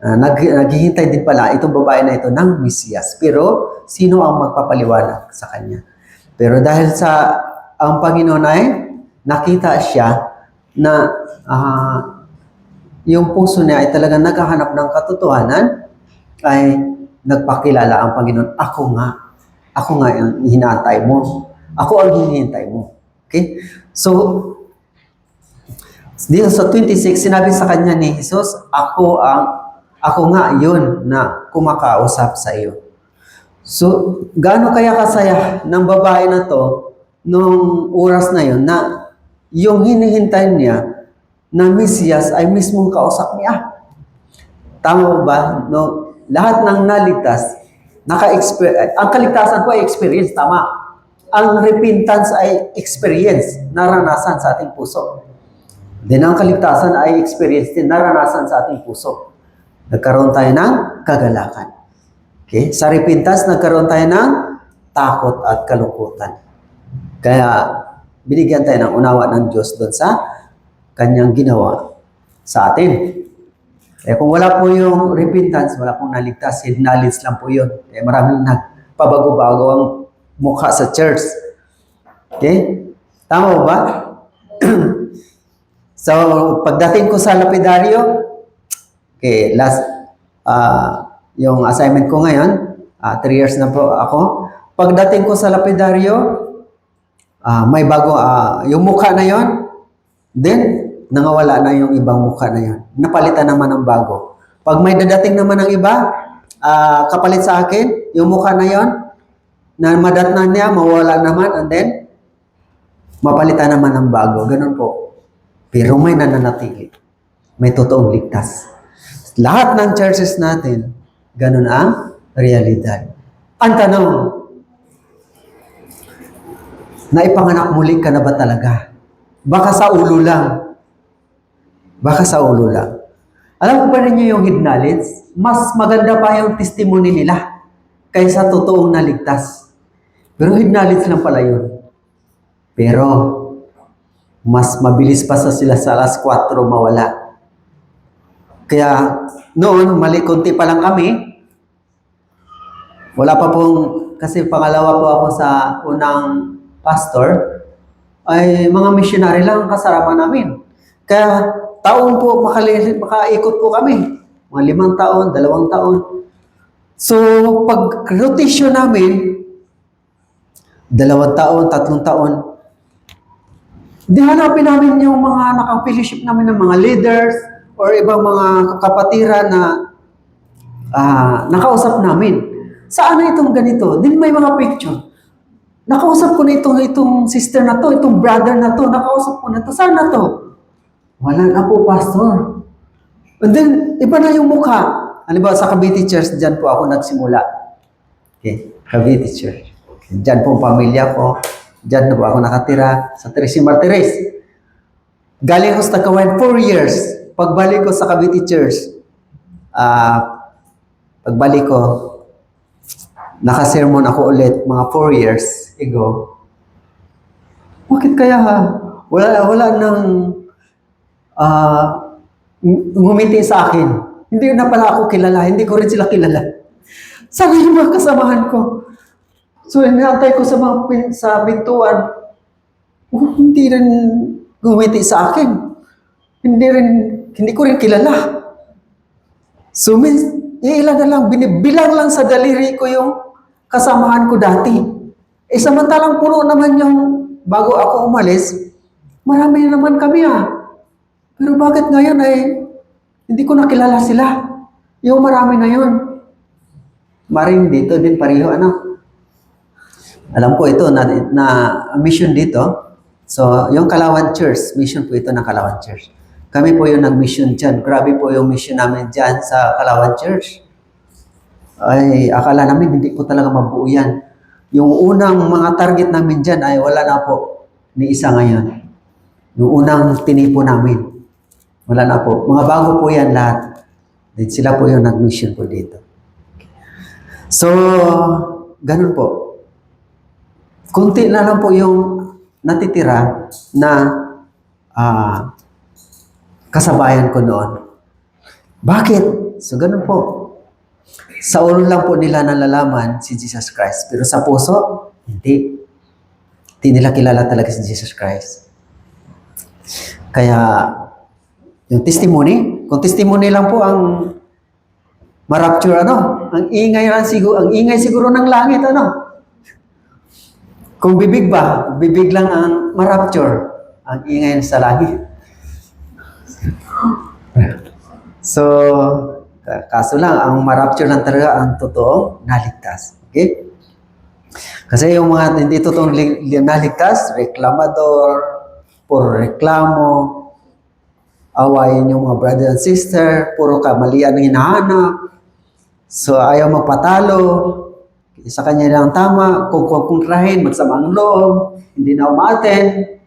Naghihintay din pala itong babae na ito ng Mesiyas. Pero, sino ang magpapaliwanag sa kanya? Pero dahil sa ang Panginoon ay nakita siya na yung puso niya ay talagang naghahanap ng katotohanan, ay nagpakilala ang Panginoon, ako nga ang hinantay mo. Ako ang hinihintay mo. Okay? So, dito sa 26, sinabi sa kanya ni Jesus, ako nga yun na kumakausap sa iyo. So, gaano kaya kasaya ng babae na to nung oras na yun na yung hinihintay niya na Mesiyas ay mismong kausap niya. Tama ba? No, lahat ng naligtas, ang kaligtasan po ay experience, tama. Ang repentance ay experience, naranasan sa ating puso. Then ang kaligtasan ay experience din, naranasan sa ating puso. Nagkaroon tayo ng kagalakan. Okay? Sa repentance, nagkaroon tayo ng takot at kalungkutan. Kaya, binigyan tayo ng unawa ng Diyos doon sa kanyang ginawa sa atin. Eh kung wala po yung repentance, wala pong naligtas, hidden knowledge lang po yun. Eh maraming nagpabago-bago ang mukha sa church. Okay? Tama ba? So, pagdating ko sa lapidaryo, okay, yung assignment ko ngayon, 3 years na po ako. Pagdating ko sa lapidaryo, may bago, yung mukha na yon, then, nangawala na yung ibang mukha na yon. Napalitan naman ng bago. Pag may dadating naman ng iba, kapalit sa akin, yung mukha na yon, na madatnan niya, mawala naman, and then, mapalitan naman ng bago. Ganun po. Pero may nananatili. May totoong ligtas. Lahat ng churches natin, ganun ang realidad. Ang tanong, naipanganak muli ka na ba talaga? Baka sa ulo lang. Baka sa ulo lang. Alam ko pa rin niyo yung hidden knowledge? Mas maganda pa yung testimony nila kaysa totoong naligtas. Pero hidden knowledge lang pala yun. Pero, mas mabilis pa sila sa alas 4 mawala. Kaya, noon, konti pa lang kami. Wala pa pong, kasi pangalawa po ako sa unang pastor, ay mga missionary lang ang kasama namin. Kaya, taon po, makaikot po kami. Mga 5 taon, 2 taon. So, pag rotation namin, 2 taon, 3 taon, di hanapin namin yung mga naka-fellowship namin ng mga leaders or ibang mga kapatiran na nakausap namin. Saan na itong ganito? Din may mga picture. Nakausap ko na itong sister na to, itong brother na to, nakausap ko na to. Saan na to? Wala na po, pastor. And then, iba na yung mukha. Halimbawa, sa Cavite Church, dyan po ako nagsimula. Okay, Cavite Church. Okay. Dyan po ang pamilya ko. Diyan na po ako nakatira sa Tracy Martires. Galing ko sa Takawan 4 years. Pagbalik ko sa Cavite Church, pagbalik ko, nakasermon ako ulit mga 4 years ago. Bakit kaya wala nang ngumiti sa akin? Hindi na pala ako kilala, hindi ko rin sila kilala. Sana yung mga kasamahan ko. So, inantay ko sa bintuan, hindi rin gumiti sa akin. Hindi ko rin kilala. So, ilan na lang, binibilang lang sa daliri ko yung kasamahan ko dati. Eh, samantalang puno naman yung bago ako umalis, marami na naman kami Pero bakit ngayon ay hindi ko nakilala sila? Yung marami na yun. Maring dito din pareho, Alam ko ito na mission dito. So, yung Kalawan Church, mission po ito ng Kalawan Church. Kami po yung nag-mission dyan. Grabe po yung mission namin dyan sa Kalawan Church. Ay, akala namin hindi po talaga mabuo yan. Yung unang mga target namin dyan ay wala na po ni isa ngayon. Yung unang tinipo namin. Wala na po. Mga bago po yan lahat. Then sila po yung nag-mission po dito. So, ganun po. Kunti na lang po yung natitira na kasabayan ko noon. Bakit? So, ganun po. Sa ulo lang po nila nalalaman si Jesus Christ. Pero sa puso, hindi. Hindi nila kilala talaga si Jesus Christ. Kaya, yung testimony, kung testimony lang po ang ma-rapture, ang ingay siguro ng langit, Kung bibig ba, bibig lang ang ma-rapture, ang ingay sa langit. So, kaso lang, ang ma-rapture lang talaga ang totoong naligtas. Okay? Kasi yung mga hindi totoong naligtas, reklamador, puro reklamo, awayin yung mga brother and sister, puro kamalian ang hinahanap. So, ayaw magpatalo. Sa kanya lang tama, kung kukontrahin, magsamang loob, hindi na umaten.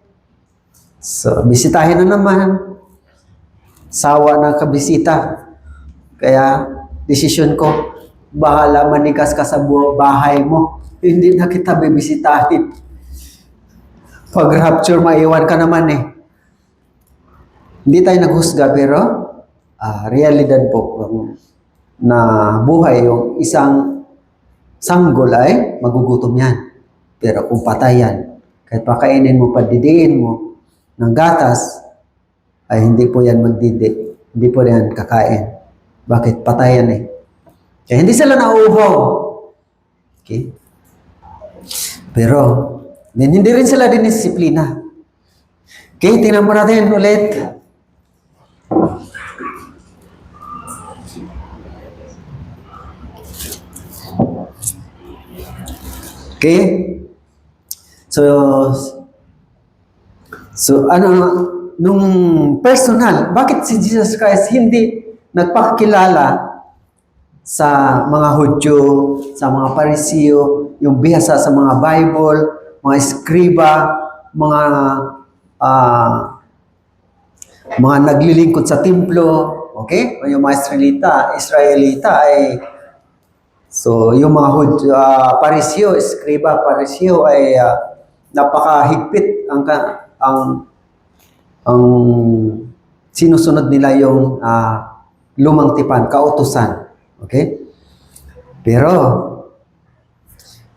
So, bisitahin na naman. Sawa na kabisita. Kaya, desisyon ko, bahala manigas ka sa bahay mo. Hindi na kita bibisitahin. Pag rapture, maiwan ka naman eh. Hindi tayo naghusga, pero realidad po na buhay yung isang sanggol ay magugutom yan. Pero kung patay yan, kahit pakainin mo, padidiin mo ng gatas, ay hindi po yan magdidi. Hindi po yan kakain. Bakit? Patay yan eh. Kaya hindi sila nauuhaw. Okay? Pero, hindi rin sila dinisiplina. Okay, tingnan mo natin ulit. Okay? So nung personal, bakit si Jesus Christ hindi nagpakilala sa mga Hudyo, sa mga Pariseo, yung bihasa sa mga Bible, mga eskriba, mga naglilingkod sa templo, okay? O yung mga Israelita ay so, yung mga Pariseo, eskriba, Pariseo ay napakahigpit ang sinusunod nila yung lumang tipan, kautusan. Okay? Pero,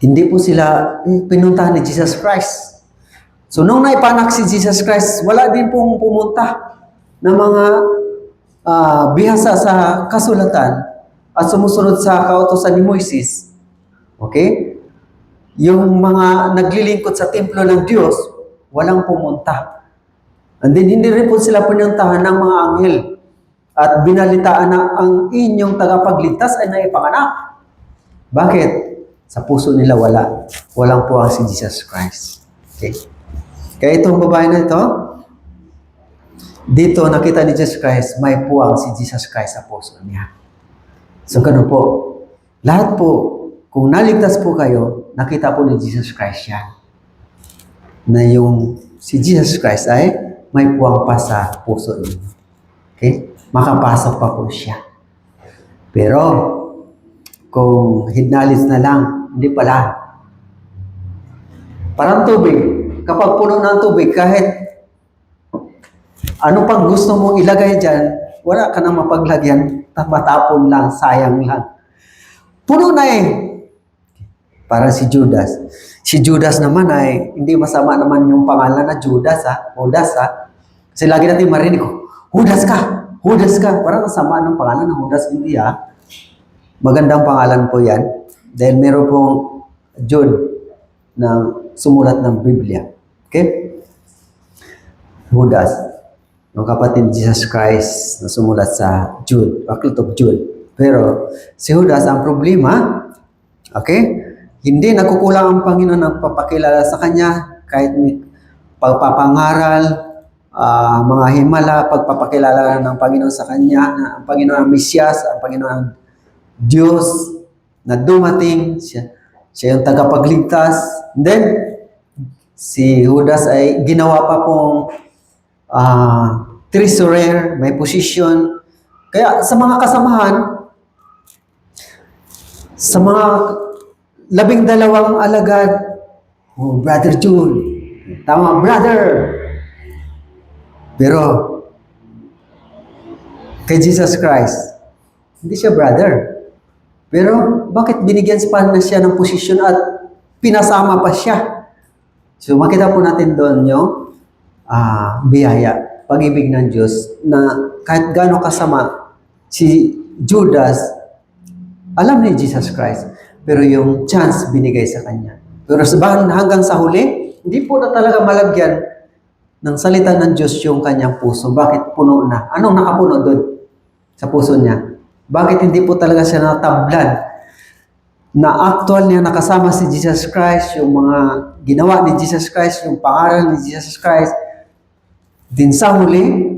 hindi po sila pinuntahan ni Jesus Christ. So, nung naipanak si Jesus Christ, wala din pong pumunta ng mga bihasa sa kasulatan at sumusunod sa kautusan ni Moises. Okay? Yung mga naglilingkod sa templo ng Diyos, walang pumunta. And then, hindi rin po sila pinuntahan ng mga anghel at binalitaan na ang inyong tagapagligtas ay naipanganak. Bakit? Sa puso nila wala. Walang puwang si Jesus Christ. Okay? Kaya itong babae na ito, dito nakita ni Jesus Christ, may puwang si Jesus Christ sa puso niya. So, ganun po. Lahat po, kung naligtas po kayo, nakita po ni Jesus Christ yan. Na yung si Jesus Christ ay may puwang pa sa puso niyo. Okay? Makapasok pa po siya. Pero, kung hidnalis na lang, hindi pala. Parang tubig. Kapag puno ng tubig, kahit ano pang gusto mong ilagay dyan, wala ka nang mapaglagyan, matapon lang, sayang lang. Puno na eh. Para si Judas. Si Judas naman ay, hindi masama naman yung pangalan na Judas Judas Kasi lagi natin marinig ko, Judas ka! Judas ka! Parang masama ng pangalan ng Judas, hindi Magandang pangalan po yan. Dahil meron pong Jude na sumulat ng Biblia. Okay? Judas. Yung kapatid Jesus Christ na sumulat sa Jude, Aklat of Jude. Pero si Judas, ang problema, okay, hindi nakukulang ang Panginoon ng papakilala sa kanya kahit may pagpapangaral, mga himala, pagpapakilala ng Panginoon sa kanya, na ang Panginoon ang Mesyas, ang Panginoon ang Diyos na dumating, siya yung tagapagligtas. And then, si Judas ay ginawa pa pong treasurer, may position. Kaya sa mga kasamahan, sa mga 12 alagad, oh, Brother June, tama, brother. Pero, kay Jesus Christ, hindi siya brother. Pero, bakit binigyan pa na siya ng posisyon at pinasama pa siya? So, makita po natin doon yung biyaya, pag-ibig ng Diyos, na kahit gaano kasama si Judas, alam ni Jesus Christ, pero yung chance binigay sa kanya. Pero hanggang sa huli, hindi po na talaga malagyan ng salita ng Diyos yung kanyang puso. Bakit puno na? Anong nakapuno doon sa puso niya? Bakit hindi po talaga siya natablan na actual niya nakasama si Jesus Christ, yung mga ginawa ni Jesus Christ, yung pangaral ni Jesus Christ, din sa huli,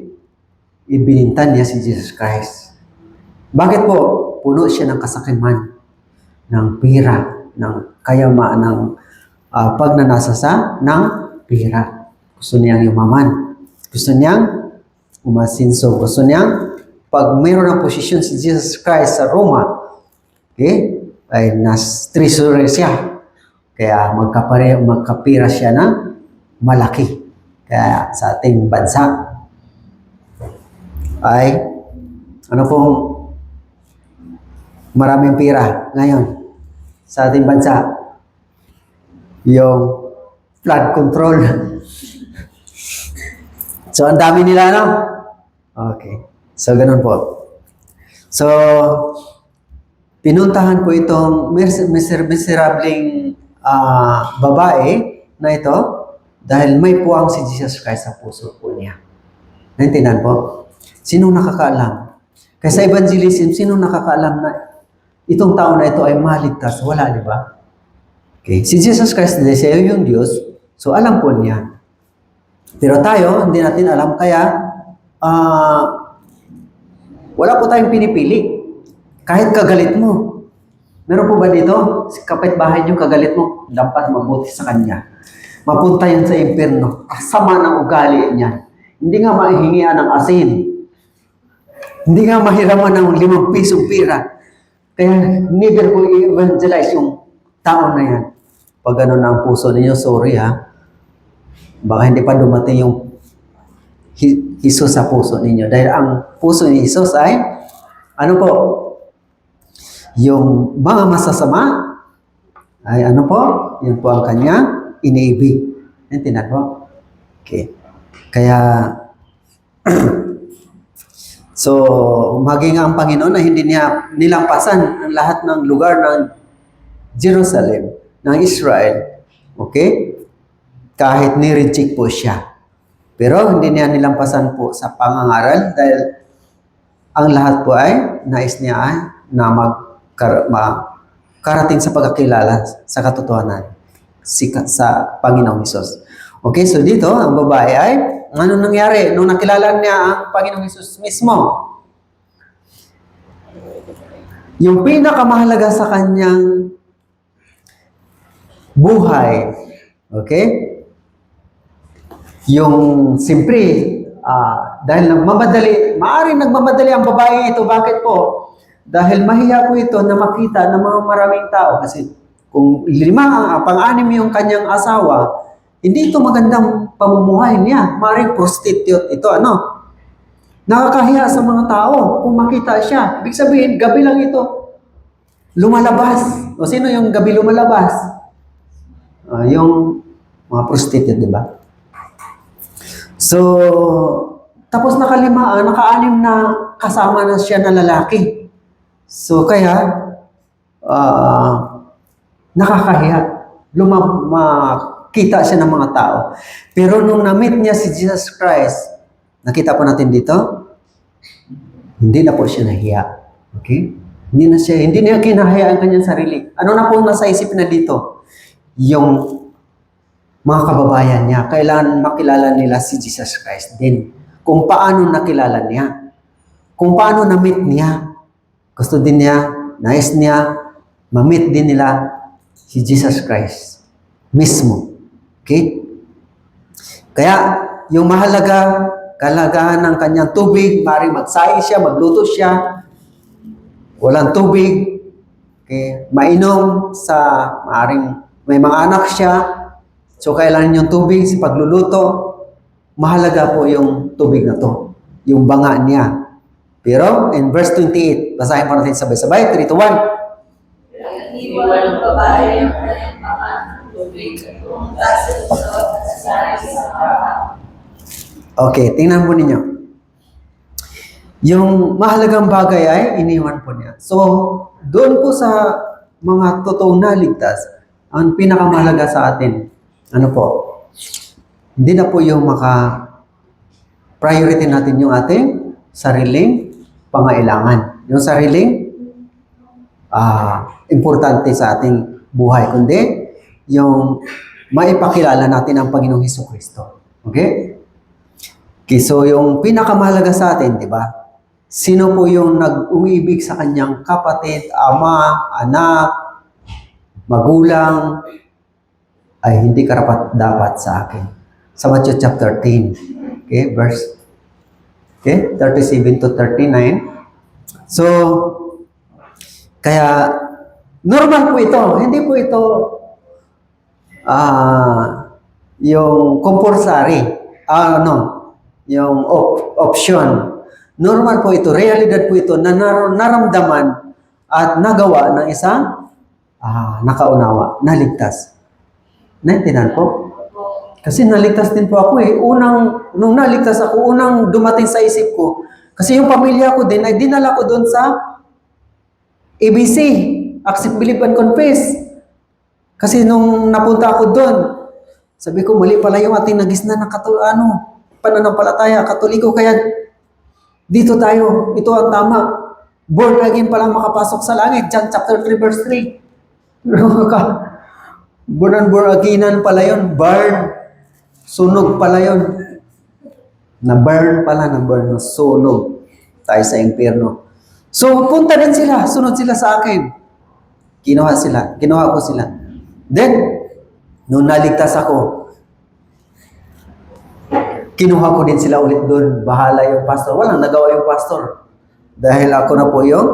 ibinintan niya si Jesus Christ. Bakit po? Puno siya ng kasakiman, ng pira, ng kayamaan, ng pagnanasa ng pira. Gusto niyang yumaman. Gusto niyang umasinso. Gusto niyang, pag mayroon ng posisyon si Jesus Christ sa Roma, okay, ay treasurer siya. Kaya magkapira siya ng malaki. Kaya sa ating bansa ay ano pong maraming pira ngayon sa ating bansa? Yung flood control. So, ang dami nila, no? Okay. So, ganun po. So, pinuntahan po itong miserableng babae na ito dahil may puwang si Jesus Christ sa puso po niya. Naintindihan po? Sinong nakakaalam? Kaya sa evangelism, sinong nakakaalam na itong tao na ito ay maligtas? Wala, di ba? Okay. Si Jesus Christ, siya yung Diyos, so alam po niya. Pero tayo, hindi natin alam, kaya wala po tayong pinipili. Kahit kagalit mo. Meron po ba dito? Si kapitbahay niyo, kagalit mo, dapat mabuti sa kanya. Mapunta yan sa impyerno. Kasama ng ugali niya. Hindi nga mahihingian ng asin. Hindi nga mahiraman ng 5 pisong pira. Kaya never ko i-evangelize yung tao na yan. Pag ano na ang puso ninyo, sorry ha. Baka hindi pa dumating yung Jesus sa puso ninyo. Dahil ang puso ni Jesus ay, ano po, yung mga masasama, ay ano po, yun po ang kanyang iniibig. Naintindihan po? Okay. Kaya, so, maging ang Panginoon na hindi niya nilampasan ang lahat ng lugar ng Jerusalem, ng Israel. Okay? Kahit ni-reject po siya. Pero hindi niya nilampasan po sa pangangaral dahil ang lahat po ay nais niya ay na makarating sa pagkakilala sa katotohanan sa Panginoong Hesus. Okay, so dito, ang babae ay, ano nangyari? Nung nakilala niya ang Panginoong Hesus mismo, yung pinakamahalaga sa kanyang buhay, okay? Yung siyempre, dahil maaaring nagmamadali ang babae ito. Bakit po? Dahil mahiya po ito na makita ng mga maraming tao. Kasi kung 5, pang-anim yung kanyang asawa, hindi ito magandang pamumuhay niya. Maaaring prostitute ito, ano? Nakakahiya sa mga tao kung makita siya. Ibig sabihin, gabi lang ito. Lumalabas. O sino yung gabi lumalabas? Yung mga prostitute, di ba? So, tapos naka-6 na kasama na siya na lalaki. So, kaya, nakakahiya. Makita siya ng mga tao. Pero nung na-meet niya si Jesus Christ, nakita po natin dito, hindi na po siya nahiya. Okay? Hindi niya kinahaya ang kanyang sarili. Ano na po nasa isip na dito? Yung mga kababayan niya, kailangan makilala nila si Jesus Christ din. Kung paano nakilala niya. Kung paano na-meet niya. Gusto din niya, nais niya, ma-meet din nila si Jesus Christ mismo. Okay? Kaya, yung mahalaga kalagahan ng kanyang tubig, maaaring magsaing siya, magluto siya, walang tubig, okay, mainom sa, maaaring may mga anak siya, so kailangan yung tubig sa pagluluto, mahalaga po yung tubig na to, yung banga niya. Pero in verse 28, basahin po natin sabay-sabay, 3 to 1. Iniwan ng babae ang kanyang mga tubig at pumunta sa lusot at sasari sa kapal. Okay, tingnan po ninyo. Yung mahalagang bagay ay iniwan po niya. So, doon po sa mga totoong naligtas, ang pinakamahalaga sa atin, ano po, hindi na po yung priority natin yung ating sariling pangailangan. Yung sariling importante sa ating buhay, kundi yung maipakilala natin ang Panginoong Hesukristo. Okay? Okay, so yung pinakamahalaga sa atin, di ba? Sino po yung nag-umibig sa kanyang kapatid, ama, anak, magulang, ay hindi karapat dapat sa akin. Sa Matthew chapter 10, okay, verse 37 to 39. So, kaya normal po ito. Hindi po ito yung compulsory, yung option. Normal po ito, realidad po ito na naramdaman at nagawa ng isang nakaunawa, naligtas. Naintindihan po? Kasi naligtas din po ako eh. Nung naligtas ako, unang dumating sa isip ko, kasi yung pamilya ko din, ay dinala ko doon sa ABC, Accept, Believe, and Confess. Kasi nung napunta ako doon, sabi ko, mali pala yung ating nagisna ng pananampalataya, Katoliko, kaya dito tayo, ito ang tama. Born again pala makapasok sa langit, John chapter 3 verse 3. Born again pala yun, burn. Sunog pala yun. Na-burn, sunog tayo sa impyerno. So, punta din sila, sunod sila sa akin. Kinuha ko sila. Then, nung naligtas ako, kinuha ko din sila ulit doon. Bahala yung pastor. Walang nagawa yung pastor. Dahil ako na po yung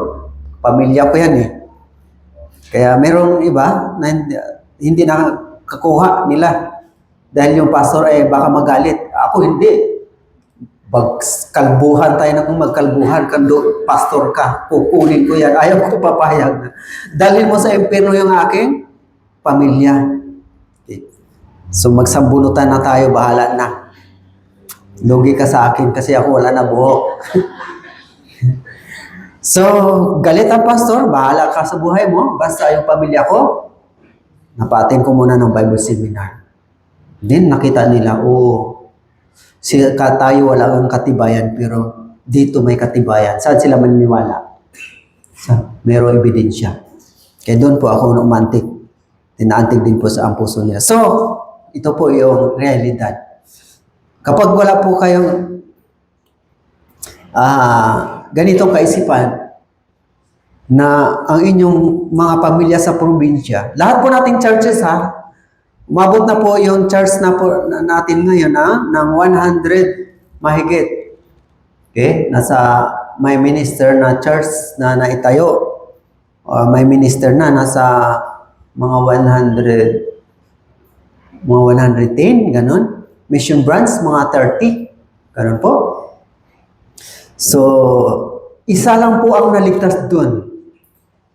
pamilya ko yan eh. Kaya merong iba na hindi na kakuha nila. Dahil yung pastor ay baka magalit. Ako hindi. Kalbuhan tayo na kung magkalbuhan ka, pastor ka, kukunin ko yan. Ayaw ko papayag. Dalhin mo sa impyerno yung aking pamilya. Okay. So magsambunutan na tayo, bahala na. Lugi ka sa akin kasi ako wala na buhok. So, galit ang pastor, bahala ka sa buhay mo, basta yung pamilya ko, napatin ko muna ng Bible seminar. Then nakita nila, tayo wala kang katibayan, pero dito may katibayan. Saan sila maniniwala? Merong ebidensya. Kaya doon po ako umantig. Tinaantig din po sa ang puso nila. So, ito po yung realidad. Kapag wala po kayong ganitong kaisipan na ang inyong mga pamilya sa probinsya, lahat po nating churches umabot na po yung church na po natin ngayon ng 100 mahigit. Okay? May minister na church na naitayo. Or may minister na nasa mga 110, ganun. Mission branch, mga 30. Ganun po. So, isa lang po ang naligtas doon.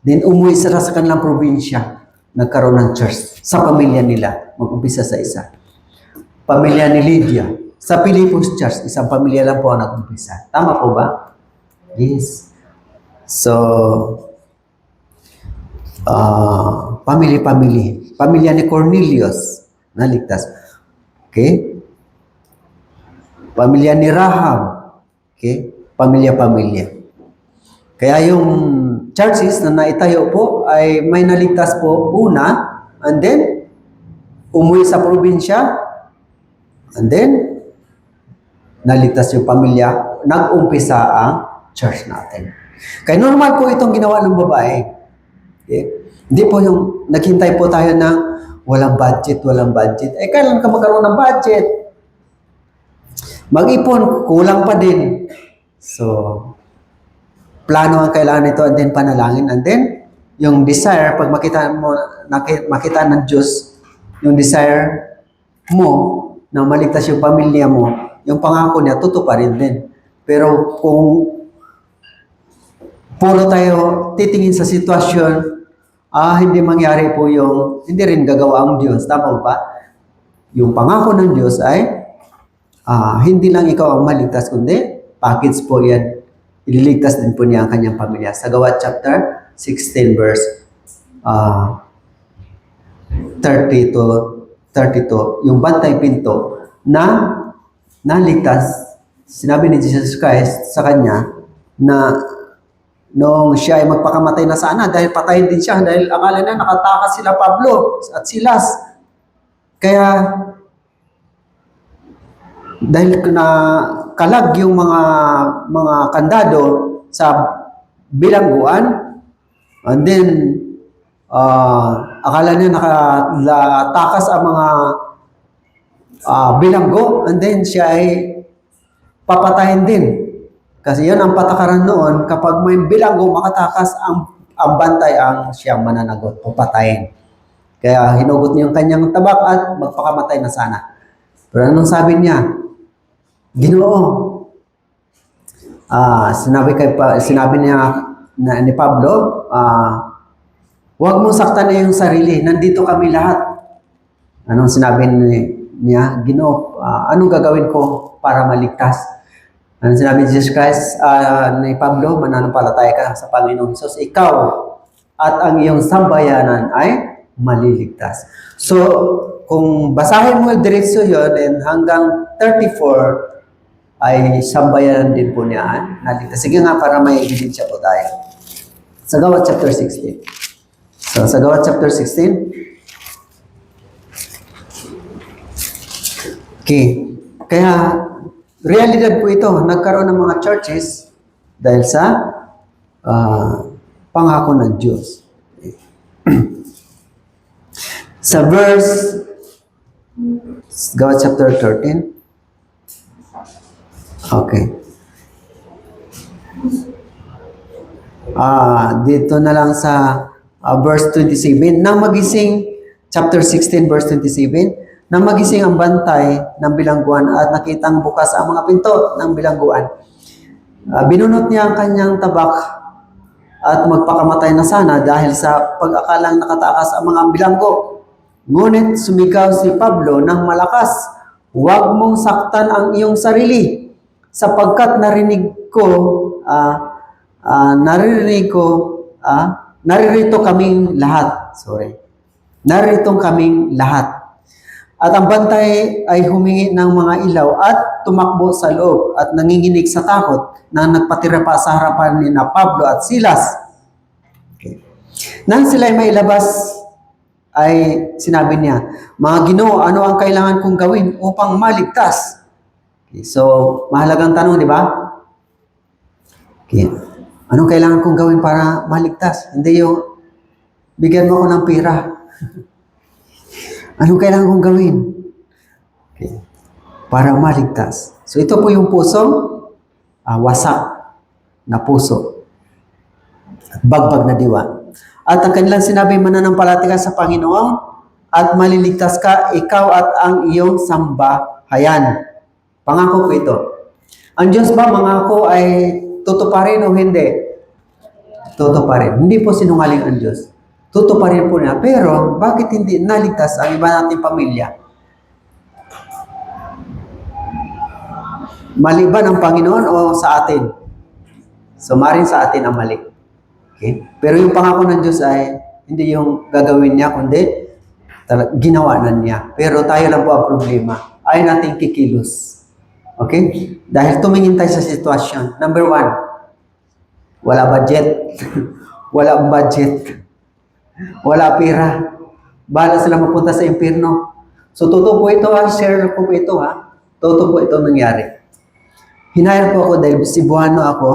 Then umuwi sila sa kanilang probinsya. Nagkaroon ng church sa pamilya nila. Mag-umpisa sa isa. Pamilya ni Lydia. Sa Philippus Church, isang pamilya lang po ang nag-umpisa. Tama po ba? Yes. So, pamilya-pamilya. Pamilya ni Cornelius, naligtas. Okay? Pamilya ni Rahab. Okay? Pamilya-pamilya. Kaya yung churches na naitayo po ay may naligtas po una, and then umuwi sa probinsya, and then naligtas yung pamilya, nag-umpisa ang church natin. Kaya normal po itong ginawa ng babae. Okay? Hindi po yung naghintay po tayo ng walang budget. Eh, kailan ka magkaroon ng budget? Mag-ipon, kulang pa din. So, plano ang kailangan nito and then panalangin. And then, yung desire, pag makita ng Diyos, yung desire mo na maligtas yung pamilya mo, yung pangako niya, tutuparin din. Pero kung puro tayo titingin sa sitwasyon, hindi mangyari po hindi rin gagawa ang Diyos. Tama ba? Yung pangako ng Diyos ay, hindi lang ikaw ang maligtas, kundi package po yan. Ililigtas din po niya ang kanyang pamilya. Sa Gawa chapter 16 verse 30 to 32, yung bantay pinto na naligtas, sinabi ni Jesus Christ sa kanya na noong siya ay magpakamatay na sana dahil patayin din siya dahil akala na nakatakas sila Pablo at Silas. Kaya dahil na kalag yung mga kandado sa bilangguan, and then akala niya nakatakas ang mga bilanggo, and then siya ay papatayin din. Kasi yun ang patakaran noon, kapag may bilanggo makatakas, ang bantay ang siyang mananagot, papatayin. Kaya hinugot niya yung kanyang tabak at magpakamatay na sana. Pero anong sabi niya? Ginoo. Sinabi niya ni Pablo, huwag mong saktan na yung sarili. Nandito kami lahat. Anong sinabi niya? Ginoo, anong gagawin ko para maligtas? Anong sinabi ni Jesus Christ ni Pablo? Mananampalataya ka sa Panginoong Hesus. Ikaw at ang iyong sambayanan ay maliligtas. So, kung basahin mo diretso yun, and hanggang 34, ay sambayanan din po niya naligtas. Sige nga, para may ebidensya po tayo. Sa Gawa chapter 16. So, sa Gawa chapter 16, okay. Kaya, realidad po ito. Nagkaroon ng mga churches dahil sa pangako ng Diyos. Sa verse, Gawa chapter 13, okay. Dito na lang sa verse 27. Nang magising, chapter 16, verse 27, nang magising ang bantay ng bilangguan at nakitang bukas ang mga pinto ng bilangguan. Binunot niya ang kanyang tabak at magpakamatay na sana dahil sa pag-akalang nakatakas ang mga bilanggo. Ngunit sumigaw si Pablo ng malakas, "Huwag mong saktan ang iyong sarili, sapagkat naririto kaming lahat." Naririto kaming lahat. At ang bantay ay humingi ng mga ilaw at tumakbo sa loob at nanginginig sa takot na nagpatira pa sa harapan ni na Pablo at Silas. Okay. Nang sila'y mailabas, ay sinabi niya, "Mga Ginoo, ano ang kailangan kong gawin upang maligtas?" Okay. So, mahalagang tanong, di ba? Okay. Anong kailangan kong gawin para maligtas? Hindi yung bigyan mo ako ng pera. Anong kailangan kong gawin? Okay. Para maligtas. So ito po yung pusong wasak na puso. At bagbag na diwa. At ang kanilang sinabi, mananampalataya sa Panginoon at maliligtas ka, ikaw at ang iyong sambahayan. Pangako po ito. Ang Diyos ba mangako ay tutuparin o hindi? Tutuparin. Hindi po sinungaling ang Diyos. Tutuparin po niya. Pero, bakit hindi naligtas ang iba nating pamilya? Mali ba ng Panginoon o sa atin? So, maring sa atin ang mali. Okay? Pero yung pangako ng Diyos ay hindi yung gagawin niya, kundi ginawa na niya. Pero tayo lang po ang problema. Ay nating kikilos. Okay? Dahil tumingin tayo sa sitwasyon. Number 1, wala budget. Wala budget. Wala pera. Bahala sila mapunta sa impyerno. So, totoo po ito share ko po ito Totoo po ito nangyari. Hinayar po ako dahil Cebuano ako.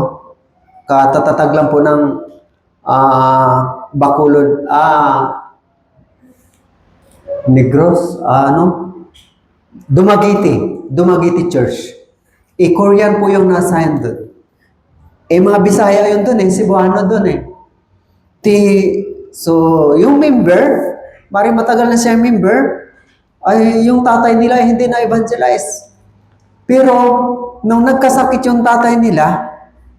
Katatatag lang po ng Bacolod. Negros. Dumaguete Church. Korean po yung na-assign doon. Mga Bisaya yun doon Cebuano doon So, yung member, matagal na siya member, ay yung tatay nila ay hindi na-evangelize. Pero, nung nagkasakit yung tatay nila,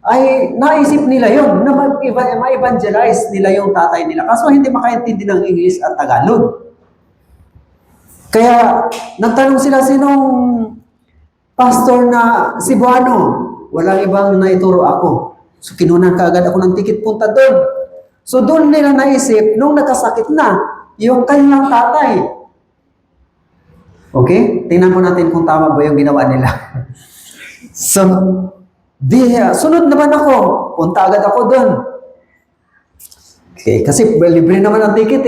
ay naisip nila yon na ma-evangelize nila yung tatay nila. Kaso hindi makaintindi ng English at Tagalog. Kaya, nagtanong sila, sinong pastor na Cebuano? Walang ibang naituro ako. So, kinunan kaagad ako ng ticket punta doon. So, doon nila naisip, nung nakasakit na, yung kanyang tatay. Okay? Tingnan po natin kung tama ba yung ginawa nila. So, sunod naman ako. Punta agad ako doon. Okay, kasi libre naman ang ticket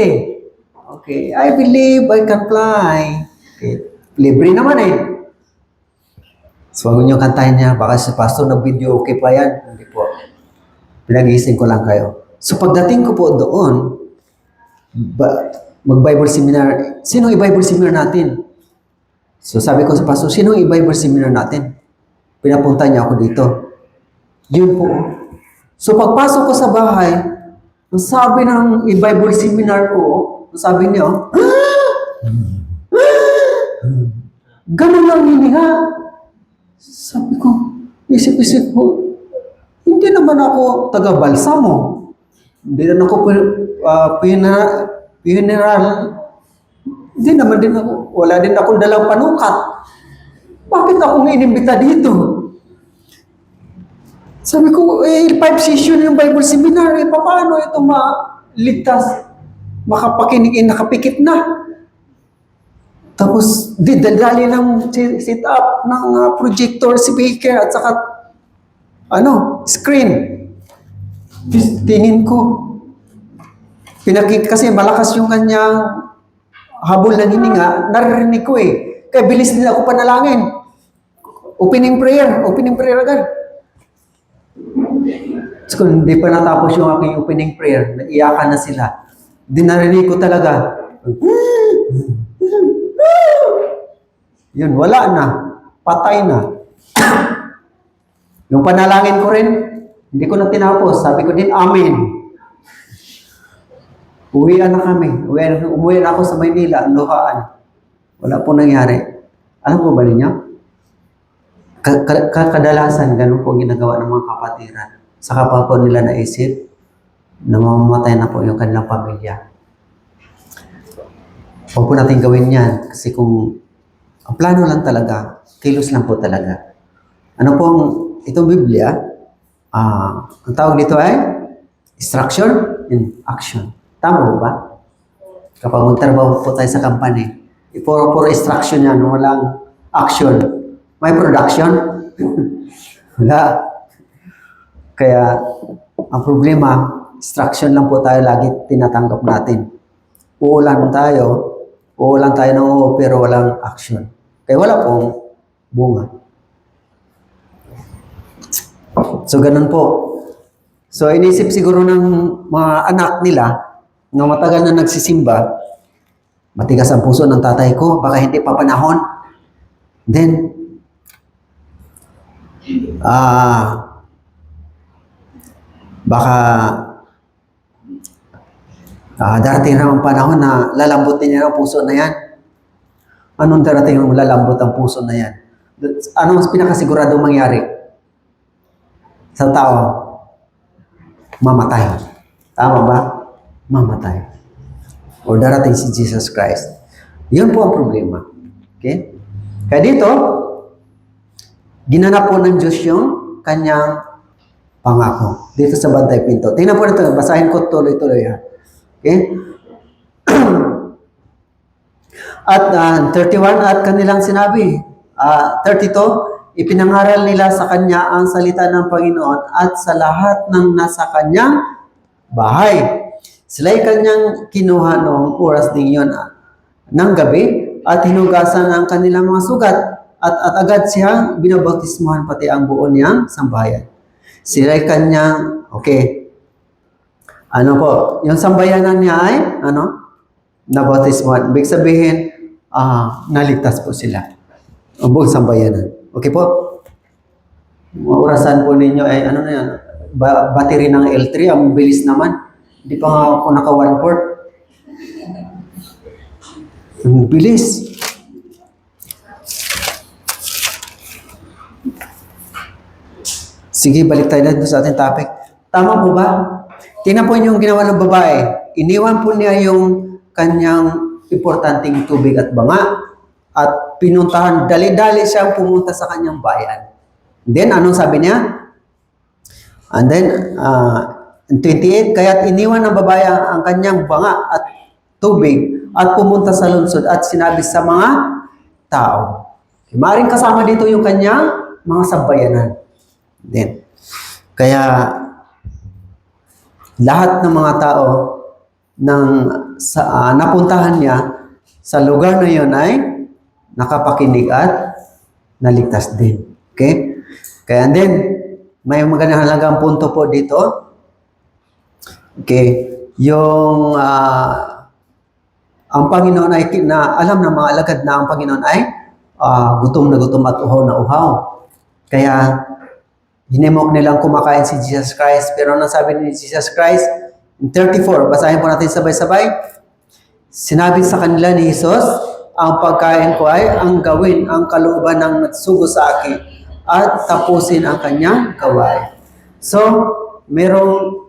Okay, I believe I can fly. Okay, libre naman So, huwag niyo kantahin niya. Baka si pastor na video, okay pa yan. Hindi po. Pinag-iising ko lang kayo. So, pagdating ko po doon, mag-Bible seminar, sinong i-Bible seminar natin? So, sabi ko sa pastor, sinong i-Bible seminar natin? Pinapunta niya ako dito. Yun po. So, pagpasok ko sa bahay, sabi ng i-Bible seminar ko, sabi niya, ganun lang hininga. Sabi ko, isip-isip ko, hindi naman ako taga-balsamo. Hindi naman ako funeral. Hindi naman din ako, wala din akong dalang panukat. Bakit akong inimbita dito? Sabi ko, 5 session yung Bible seminar, paano ito maligtas? Makapakinig, nakapikit na. Tapos, dali ng sit up ng projector, speaker, at saka, screen. Tingin ko. Kasi malakas yung kanyang habol ng hininga, naririnig ko Kaya bilis din ako panalangin. Opening prayer agad. So, hindi pa natapos yung aking opening prayer, naiyakan na sila. Dinarinig ko talaga. Yun, wala na. Patay na. Yung panalangin ko rin, hindi ko na tinapos. Sabi ko din, Amen. Uwian na kami. Umuwi na ako sa Maynila, luhaan. Wala po nangyari. Alam mo ba ninyo? Kadalasan, ganun po ginagawa ng mga kapatiran. Saka pa po nila naisip na mamamatay na po yung kanilang pamilya. Huwag po natin gawin yan. Kasi kung ang plano lang talaga, kilos lang po talaga. Ano po itong Biblia? Ang tawag dito ay instruction and action. Tama ba? Kapag magtrabaho po tayo sa company, puro instruction yan, walang action. May production? Wala. Kaya, ang problema, instruction lang po tayo lagi tinatanggap natin. Uulan tayo ng oo, pero walang action. Kaya wala pong bunga. So, ganun po. So, inisip siguro ng mga anak nila na matagal na nagsisimba, matigas ang puso ng tatay ko, baka hindi pa panahon. Then, baka darating na ang panahon na lalambutin niya ang puso na yan. Anong darating ang lalambot ang puso na yan? Anong pinakasigurado mangyari sa tao? Mamatay. Tama ba? Mamatay. O darating si Jesus Christ. Yun po ang problema. Okay? Kaya dito, ginanap po ng Diyos yung kanyang pangako. Dito sa Bantay Pinto. Tingnan po nito. Basahin ko tuloy-tuloy. Okay? At 31, at kanilang sinabi, 32, ipinangaral nila sa kanya ang salita ng Panginoon at sa lahat ng nasa kanyang bahay. Sila'y kanyang kinuha noong oras din yun ng gabi at hinugasan ang kanilang mga sugat at agad siyang binabautismuhan pati ang buo niyang sambahayan. Sila'y kanyang, yung sambayanan niya ay, nabautismuhan. Ibig sabihin, naligtas po sila. Ang buong sambayanan. Okay po? Mga orasan po ninyo ay ano na yan, battery ng L3, ang bilis naman. Hindi pa nga ako naka 1/4. Ang bilis. Sige, balik tayo na sa ating topic. Tama po ba? Tingnan po yung ginawa ng babae. Iniwan po niya yung kanyang importanteng tubig at banga at pinuntahan, dali-dali siyang pumunta sa kanyang bayan. Then, anong sabi niya? And then, 28, kaya't iniwan ng babae ang kanyang banga at tubig at pumunta sa lungsod at sinabi sa mga tao. Maaaring kasama dito yung kanyang mga sabayanan. Then, kaya lahat ng mga tao napuntahan niya sa lugar na yun ay nakapakinig at naligtas din. Okay? Kaya then, may magandang halagang punto po dito. Okay? Yung ang Panginoon ay alam ng mga alagad na ang Panginoon ay gutom na gutom at uhaw na uhaw. Kaya hinimok nilang kumakain si Jesus Christ. Pero anong sabi ni Jesus Christ? In 34, basahin po natin sabay-sabay. Sinabi sa kanila ni Jesus, ang pagkain ko ay ang gawin ang kalooban ng nagsugo sa akin at tapusin ang kanyang gawain. So, merong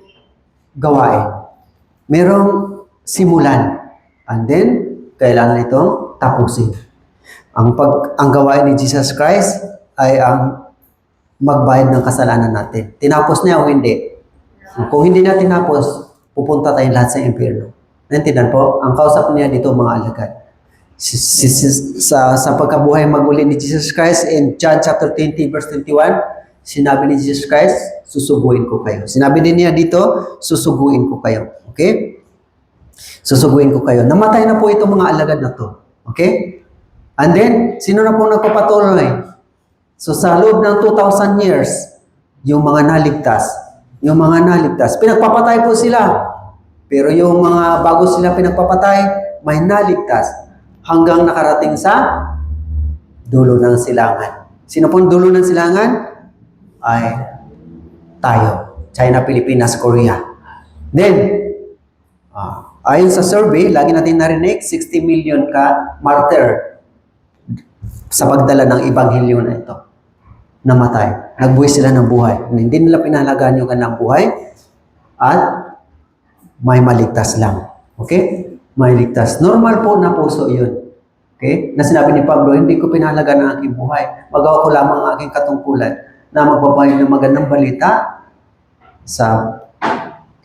gawain. Merong simulan. And then, kailangan itong tapusin. Ang gawain ni Jesus Christ ay ang magbayad ng kasalanan natin. Tinapos niya o hindi? Kung hindi na tinapos, pupunta tayong lahat sa impyerno. Naintindihan po? Ang kausap niya dito mga alagad. Sa pagkabuhay maguli ni Jesus Christ in John chapter 20 verse 21, sinabi ni Jesus Christ, susuguin ko kayo. Sinabi din niya dito, susuguin ko kayo. Okay? Susuguin ko kayo. Namatay na po itong mga alagad na to. Okay? And then, sino na po nagpapatuloy? So sa loob ng 2,000 years, yung mga naligtas, pinagpapatay po sila. Pero yung mga bago sila pinagpapatay, may naligtas hanggang nakarating sa dulo ng silangan. Sino pong dulo ng silangan? Ay tayo. China, Pilipinas, Korea. Then, ayon sa survey, lagi natin narinig, 60 million ka martyr sa pagdala ng ebanghelyo na ito. Namatay. Nagbuhay sila ng buhay. Hindi nila pinahalagaan yung kanilang buhay at may maligtas lang. Okay? May ligtas. Normal po na puso yun. Okay? Na sinabi ni Pablo, hindi ko pinahalagaan ang aking buhay. Magawa ko lamang ang aking katungkulan na magbabayad ng magandang balita sa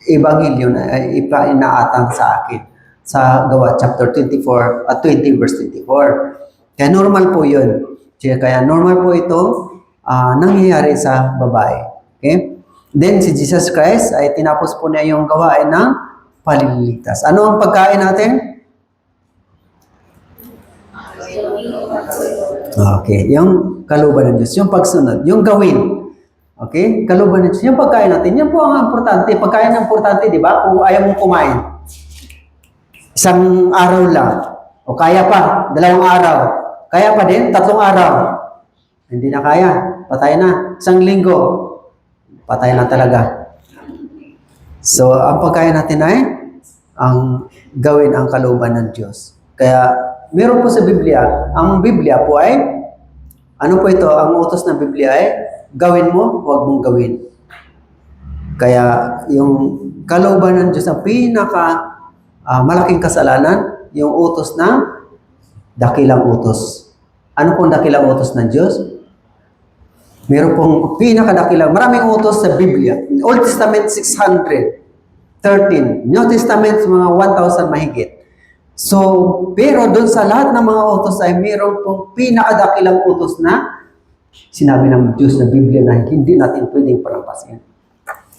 ebanghelyo na inaatang sa akin sa Gawa chapter 24 at 20 verse 24. Kaya normal po yun. Kaya normal po ito nangyayari sa babae. Okay? Then si Jesus Christ ay tinapos po niya yung gawain ng paliligtas. Ano ang pagkain natin? Okay, yung kalooban ng Diyos, yung pagsunod, yung gawin. Okay? Kalooban ng Diyos, yung pagkain natin, yan po ang importante. Pagkain ang importante, di ba? Kung ayaw mong kumain, isang araw lang, o kaya pa, 2 araw, kaya pa din, 3 araw, hindi na kaya, patay na. 1 linggo, patay na talaga. So, ang pagkain natin ay ang gawin ang kalooban ng Diyos. Kaya, meron po sa Biblia, ang Biblia po ay, ano po ito, ang utos ng Biblia ay, gawin mo, huwag mong gawin. Kaya, yung kalooban ng Diyos, ang malaking kasalanan, yung utos ng dakilang utos. Ano pong dakilang utos ng Diyos? Meron pong pinakadakilang, maraming utos sa Biblia. Old Testament, 613. New Testament, mga 1,000 mahigit. So, pero doon sa lahat ng mga utos ay meron pong pinakadakilang utos na sinabi ng Diyos na Biblia na hindi natin pwedeng palampasin.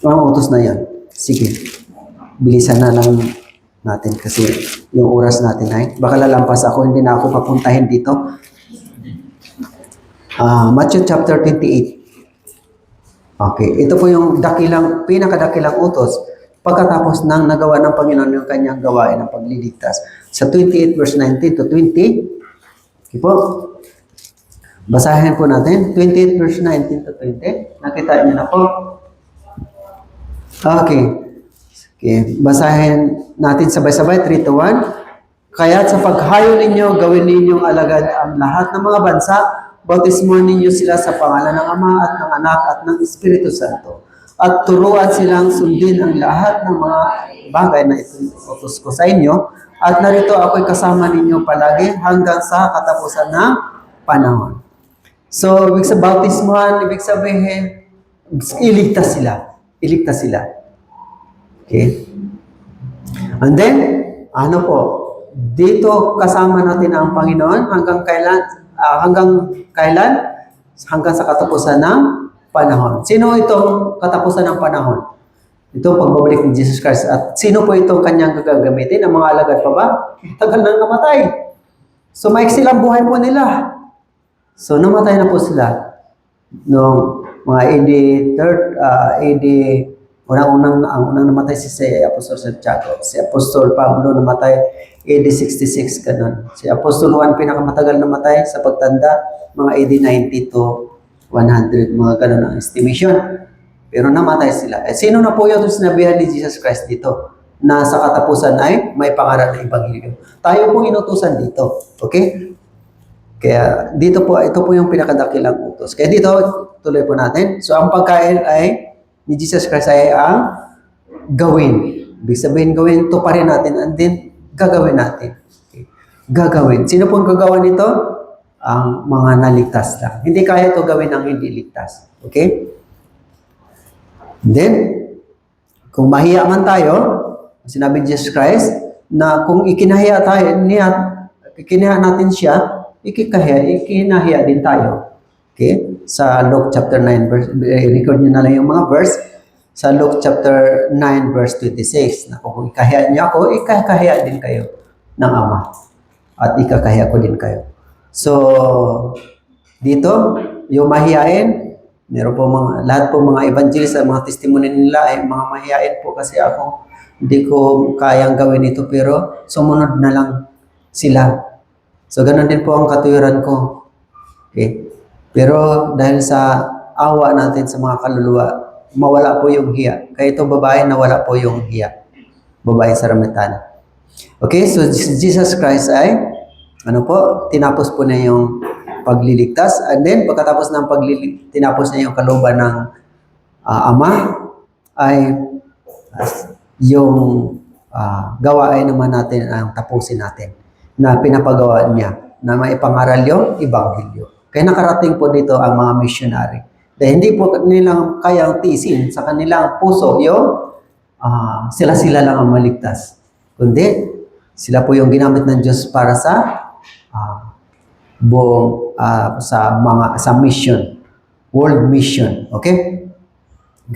Mga utos na yan. Sige, bilisan na lang natin kasi yung oras natin ay baka lalampas ako, hindi na ako papuntahin dito. Matthew chapter 28. Okay, ito po yung pinakadakilang utos pagkatapos nang nagawa ng Panginoon yung kanyang gawain ng pagliligtas. Sa 28 verse 19 to 20, okay po, Basahin po natin, 28 verse 19 to 20. Nakita niyo na po. Okay. Okay, basahin natin sabay-sabay, 3 to 1. Kaya't sa paghayo ninyo, gawin ninyong alagad ang lahat ng mga bansa, bautismuhan ninyo sila sa pangalan ng Ama at ng Anak at ng Espiritu Santo. At turuan silang sundin ang lahat ng mga bagay na itututos ko sa inyo. At narito ako'y kasama ninyo palagi hanggang sa katapusan ng panahon. So, ibig sa bautismuhan, ibig sabihin, iligtas sila. Iligtas sila. Okay? And then, ano po, dito kasama natin ang Panginoon hanggang kailan? Hanggang sa katapusan ng panahon. Sino itong katapusan ng panahon? Ito pagbabalik ni Jesus Christ. At sino po itong kanyang gagamitin? Ang mga alagad pa ba? Tagal nang namatay. So, maiksi lang buhay po nila. So, namatay na po sila. Noong mga AD ang unang namatay si Apostol Santiago. Si Apostol Pablo namatay AD 66, ganun. Si Apostol Juan pinakamatagal namatay sa pagtanda, mga AD 90 to 100, mga ganun ang estimation. Pero namatay sila. Sino na po yung sinabihan ni Jesus Christ dito? Na sa katapusan ay may pangaral na Ebanghelyo. Tayo pong inutusan dito. Okay? Kaya dito po, ito po yung pinakadakilang utos. Kaya dito, tuloy po natin. So ang pagkain ay ni Jesus Christ ay ang gawin. Ibig sabihin gawin, tuparin natin and then gagawin natin. Okay. Gagawin. Sino pong gagawa nito? Ang mga naligtas lang. Hindi kaya ito gawin ang hindi ligtas. Okay? Then, kung mahiya man tayo, sinabi ni Jesus Christ, na kung ikinahiya natin siya, ikinahiya din tayo. Okay? Sa Luke chapter 9, record nyo na lang yung mga verse. Sa Luke chapter 9, verse 26, na kung ikahiya niya ako, ikakahiya din kayo ng Ama. At ikakahiya ko din kayo. So, dito, yung mahiyain, meron po lahat po mga evangelist, mga testimony nila ay mga mahiyain po kasi ako, hindi ko kayang gawin ito, pero sumunod na lang sila. So, ganun din po ang katuwiran ko. Okay? Pero dahil sa awa natin sa mga kaluluwa, mawala po yung hiya. Kaya ito babae, nawala po yung hiya. Babae sa Ramitana. Okay, so Jesus Christ ay, tinapos po na yung pagliligtas. And then, pagkatapos ng tinapos na yung kalooban ng Ama, ay yung gawain naman natin ang tapusin natin na pinapagawa niya na maipangaral yung Ebanghelyo. Kaya nakarating po dito ang mga missionary. Dahil hindi po nilang kayang tiisin sa kanilang puso yung sila-sila lang ang maligtas. Kundi, sila po yung ginamit ng Diyos para sa sa mission. World mission. Okay?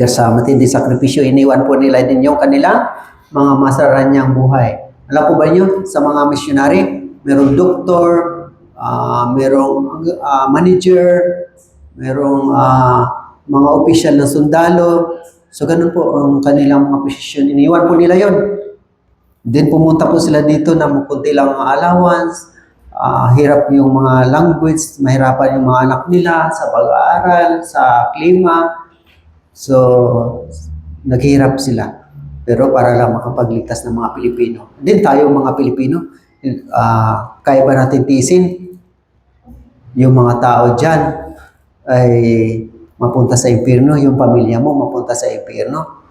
Sa matindi sakripisyo, iniwan po nila din yung kanilang mga masaranyang buhay. Alam po ba niyo, sa mga missionary, merong doktor, merong manager, merong mga opisyal na sundalo. So, ganun po ang kanilang mga posisyon. Iniwan po nila yon. Then, pumunta po sila dito na kunti lang mga allowance, hirap yung mga language, mahirapan yung mga anak nila sa pag-aaral, sa klima. So, naghihirap sila. Pero para lang makapagligtas ng mga Pilipino. Then, tayo mga Pilipino, kaya ba natin tiisin yung mga tao dyan ay mapunta sa impyerno, yung pamilya mo mapunta sa impyerno?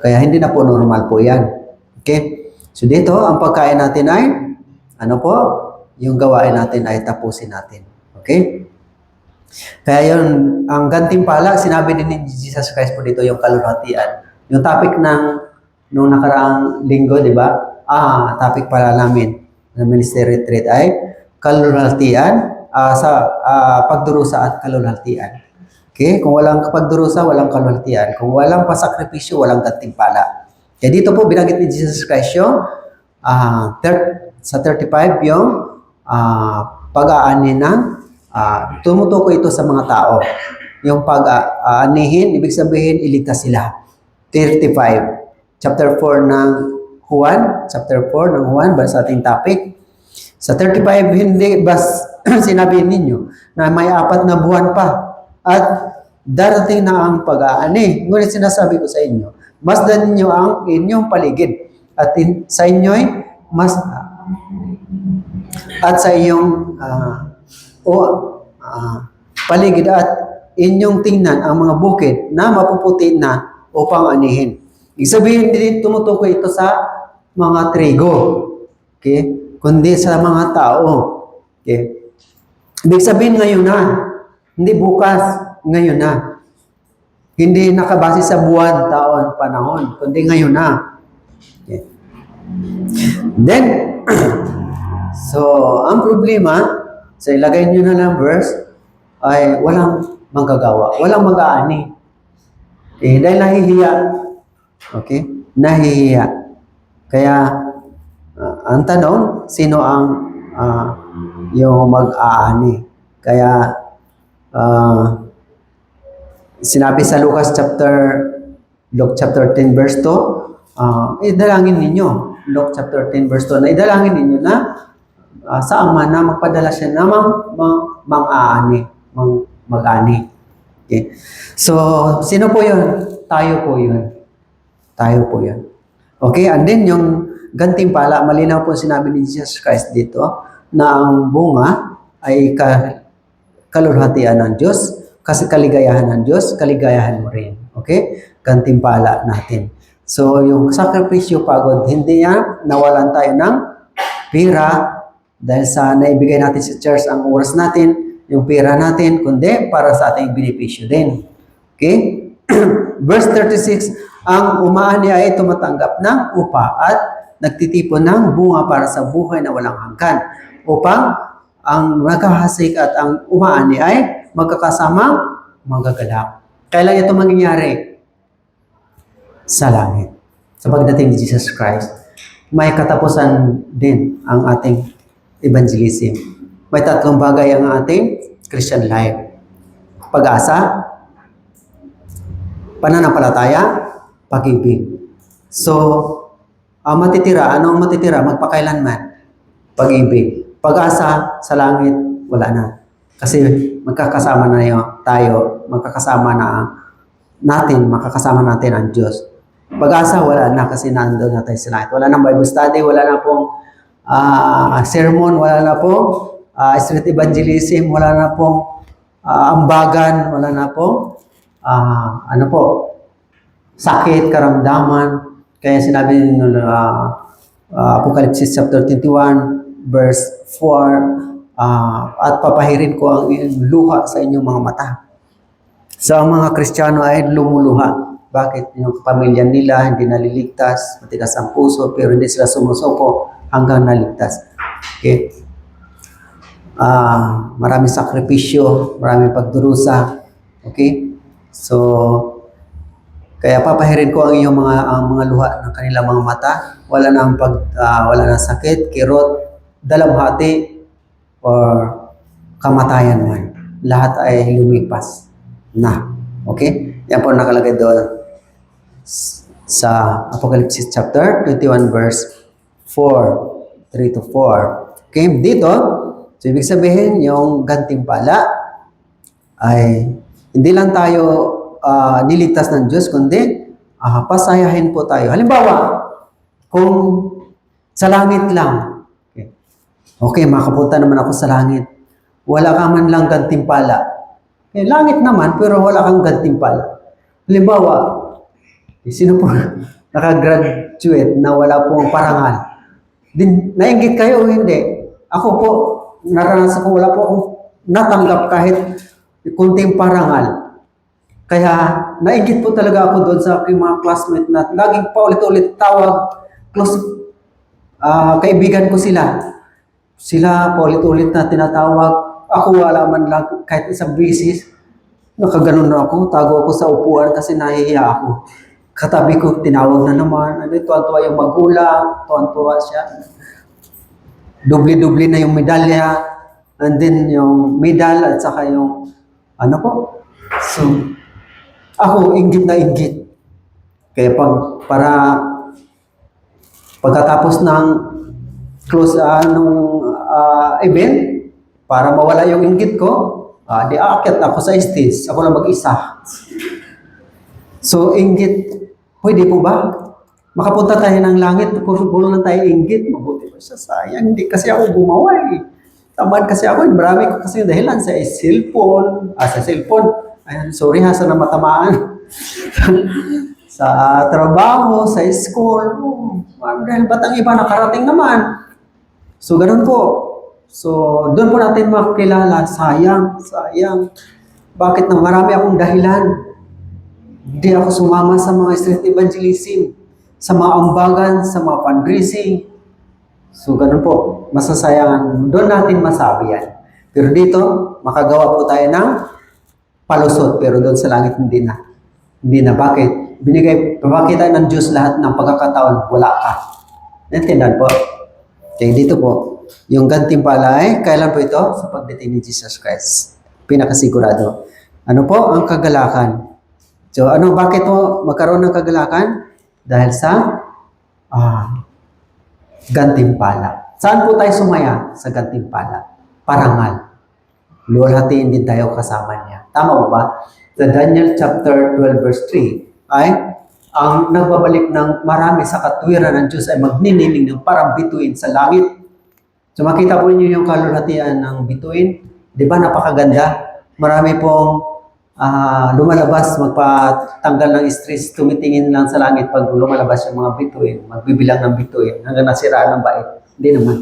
Kaya hindi na po normal po yan. Okay? So dito, ang pagkain natin ay, yung gawain natin ay tapusin natin. Okay? Kaya yun, ang gantimpala, sinabi din ni Jesus Christ po dito, yung kalulhatian. Yung topic nung nakaraang linggo, di ba? Topic pala namin ng ministry retreat ay kalulhatian, pagdurusa at kalulhatian. Okay? Kung walang pagdurusa, walang kalulhatian. Kung walang pasakripisyo, walang gantimpala. Kaya dito po, binanggit ni Jesus Christ yung sa 35, yung pag-aani ng tumutukoy ito sa mga tao. Yung pag-aanihin, ibig sabihin, iligtas sila. 35. Chapter 4 ng Juan, basta ating topic. Sa 35, hindi ba sinabi ninyo na may 4 na buwan pa at darating na ang pag-aani. Ngunit sinasabi ko sa inyo, masdan ninyo ang inyong paligid at sa inyo'y mas at sa iyong paligid at inyong tingnan ang mga bukid na mapuputi na upang anihin. Ibig sabihin din tumutukoy ito sa mga trigo. Okay? Kundi sa mga tao. Okay? Ibig sabihin ngayon na, hindi bukas, ngayon na. Hindi nakabase sa buwan, taon, panahon, kundi ngayon na. Okay. Then, so, ang problema, sa ilagay nyo na ng verse, ay walang manggagawa, walang mag-aani. Okay, dahil nahihiya. Okay? Nahihiya. Kaya, ang tanong, sino ang yung mag-aani? Kaya, sinabi sa Luke chapter 10 verse 2, idalangin ninyo. Luke chapter 10 verse 2, na idalangin ninyo na sa Ama na magpadala siya na mang-aani, mag-ani. Okay. So, sino po yun? Tayo po yun. Tayo po yun. Okay, and then yung gantimpala, malinaw po sinabi ni Jesus Christ dito na ang bunga ay kalulhatian ng Diyos, kasi kaligayahan ng Diyos, kaligayahan mo rin. Okay? Gantimpala natin. So, yung sakripisyo pagod, hindi yan nawalan tayo ng pera dahil sa naibigay natin sa church ang oras natin, yung pera natin, kundi para sa ating benepisyo din. Okay? Verse 36, ang umaani ay tumatanggap ng upa at nagtitipon ng bunga para sa buhay na walang hanggan, upang ang nakahasik at ang umaani ay magkakasamang magagalak. Kailan ito mangyayari? Sa langit. Sa pagdating ni Jesus Christ, may katapusan din ang ating evangelism. May 3 bagay ang ating Christian life. Pag-asa, pananampalataya, pag-ibig. So, ang matitira, anong matitira? Magpakailanman. Pag-ibig. Pag-asa sa langit, wala na. Kasi magkakasama na tayo, magkakasama na makakasama natin ang Diyos. Pag-asa, wala na kasi nandun na tayo sa langit. Wala nang Bible study, wala na pong sermon, wala na pong street evangelism, wala na pong ambagan, wala na pong sakit, karamdaman. Kaya sinabi nyo, Apocalypse chapter 21, verse 4, at papahirin ko ang luha sa inyong mga mata. So, ang mga Kristiyano ay lumuluha. Bakit? Yung pamilya nila hindi naliligtas, matigas ang puso, pero hindi sila sumusuko hanggang naligtas. Okay? Maraming sakripisyo, maraming pagdurusa. Okay? So, kaya papahirin ko ang iyong mga luha ng kanilang mga mata. Wala na sakit, kirot, dalamhati, or kamatayan man. Lahat ay lumipas na. Okay? Yan po nakalagay doon sa Apocalypse chapter 21 verse 4, 3 to 4. Okay? Dito, so ibig sabihin, yung gantimpala ay hindi lang tayo niligtas ng Diyos, kundi pasayahin po tayo. Halimbawa, kung sa langit lang, okay, makapunta naman ako sa langit. Wala ka man lang gantimpala. Langit naman, pero wala kang gantimpala. Halimbawa, sino po nakagraduate na wala pong parangal? Nainggit kayo o hindi? Ako po, naranasan ko, wala po akong natanggap kahit kunting parangal. Kaya nainggit po talaga ako doon sa aking mga classmate na laging paulit-ulit tawag, kaibigan ko sila. Sila paulit-ulit na tinatawag. Ako wala man lang kahit isang bisis. Nakaganon na ako, tago ako sa upuan kasi nahihiya ako. Katabi ko, tinawag na naman. Tuwan-tuwa yung magulang, tuwan-tuwa siya. Dubli-dubli na yung medalya, and then yung medal at saka yung So, ako inggit na inggit. Kaya pagkatapos ng close nung event para mawala yung inggit ko. Di aakyat ako sa stage. Ako lang mag-isa. So, inggit, pwede po ba? Makapunta tayo ng langit, puro lang tayo inggit. Mabuti ba siya? Sayang, hindi kasi ako gumawa eh. Tamad kasi ako. Marami ko kasi dahilan sa cellphone. Sa cellphone. Ayan, sorry ha, sa namatamaan. Sa trabaho, sa school. Dahil ba't ang iba nakarating naman? So, ganun po. So, doon po natin makilala, sayang. Bakit na marami akong dahilan? Hindi ako sumama sa mga street evangelism, sa mga ambagan, sa mga fundraising. So, ganun po. Masasayangan. Doon natin masabi yan. Pero dito, makagawa po tayo ng palusot. Pero doon sa langit, hindi na. Hindi na. Bakit? Papakita ng Diyos lahat ng pagkakataon, wala ka. Naintindihan po? Okay, dito po. Yung gantimpala ay, kailan po ito? Sa pagdating ni Jesus Christ. Pinakasigurado. Ano po? Ang kagalakan. So, bakit mo magkaroon ng kagalakan? Dahil sa gantimpala. Saan po tayo sumaya? Sa gantimpala. Parangal. Luwalhatiin din tayo kasama niya. Tama ba? Sa Daniel chapter 12 verse 3 ay ang nagbabalik ng marami sa katwiran ng Diyos ay magniniling ng parang bituin sa langit. So makita po niyo yung kalulhatian ng bituin. Di ba napakaganda? Marami pong lumalabas, magpatanggal ng stress, tumitingin lang sa langit pag lumalabas yung mga bituin, magbibilang ng bituin hanggang nasiraan ng bait. Hindi naman.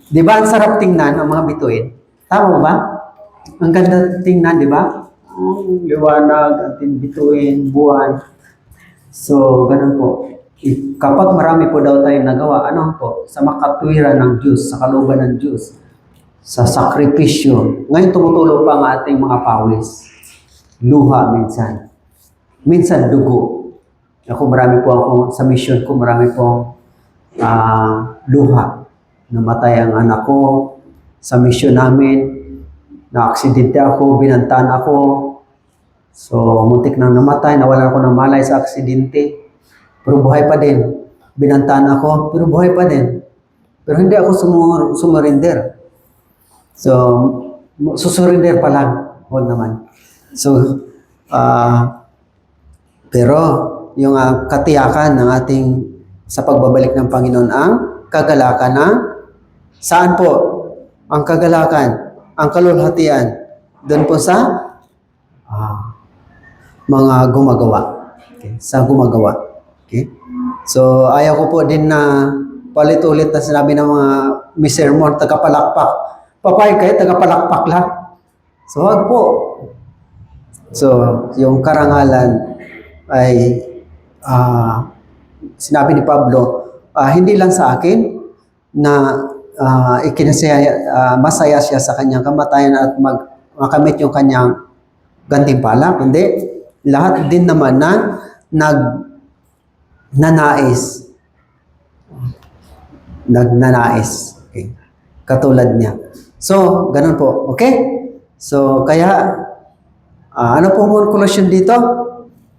Di ba ang sarap tingnan ang mga bituin? Tama ba? Ang ganda tingnan, di ba? Liwanag, ating bituin, buwan. So, ganun po. Kapag marami po daw tayong nagawa, ano po? Sa makatwiran ng Diyos, sa kalooban ng Diyos, sa sakripisyo. Ngayon tumutulong pa ang ating mga pawis. Luha minsan. Minsan dugo. Ako marami po ako, sa mission ko marami pong luha. Namatay ang anak ko sa mission namin. Na-aksidente ako, binantaan ako. So, muntik nang namatay, nawalan ako ng malay sa aksidente. Pero buhay pa din. Binantaan ako, pero buhay pa din. Pero hindi ako sumurinder. So, susurinder pa lang. Huwag naman. So, pero yung katiyakan ng ating sa pagbabalik ng Panginoon ang kagalakan ng saan po? Ang kagalakan, ang kalulhatian doon po sa mga gumagawa. Okay? Sa gumagawa. Okay? So, ayaw ko po din na palit-ulit na sinabi ng mga misermon, tagapalakpak. Papay kayo, tagapalakpak lang. So, wag po. So, yung karangalan ay sinabi ni Pablo, hindi lang sa akin na masaya siya sa kanyang kamatayan at makamit yung kanyang gantimpala, kundi lahat din naman na nagnanais. Okay. Katulad niya. So, ganun po. Okay? So, kaya, ano po ang conclusion dito?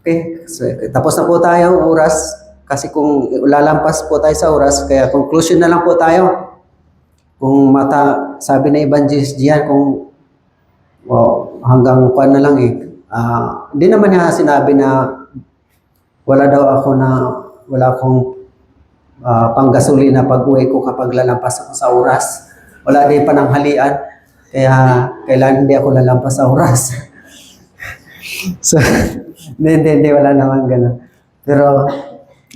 Okay. So, tapos na po tayo oras. Kasi kung lalampas po tayo sa oras, kaya conclusion na lang po tayo. Kung sabi na Evangelist Gian, kung hanggang kuwan na lang hindi naman niya sinabi na wala akong panggasolina pag uwi ko kapag lalampas ako sa oras. Wala din pananghalian, kaya kailangan hindi ako lalampas sa oras. So, hindi, wala naman ganun. Pero,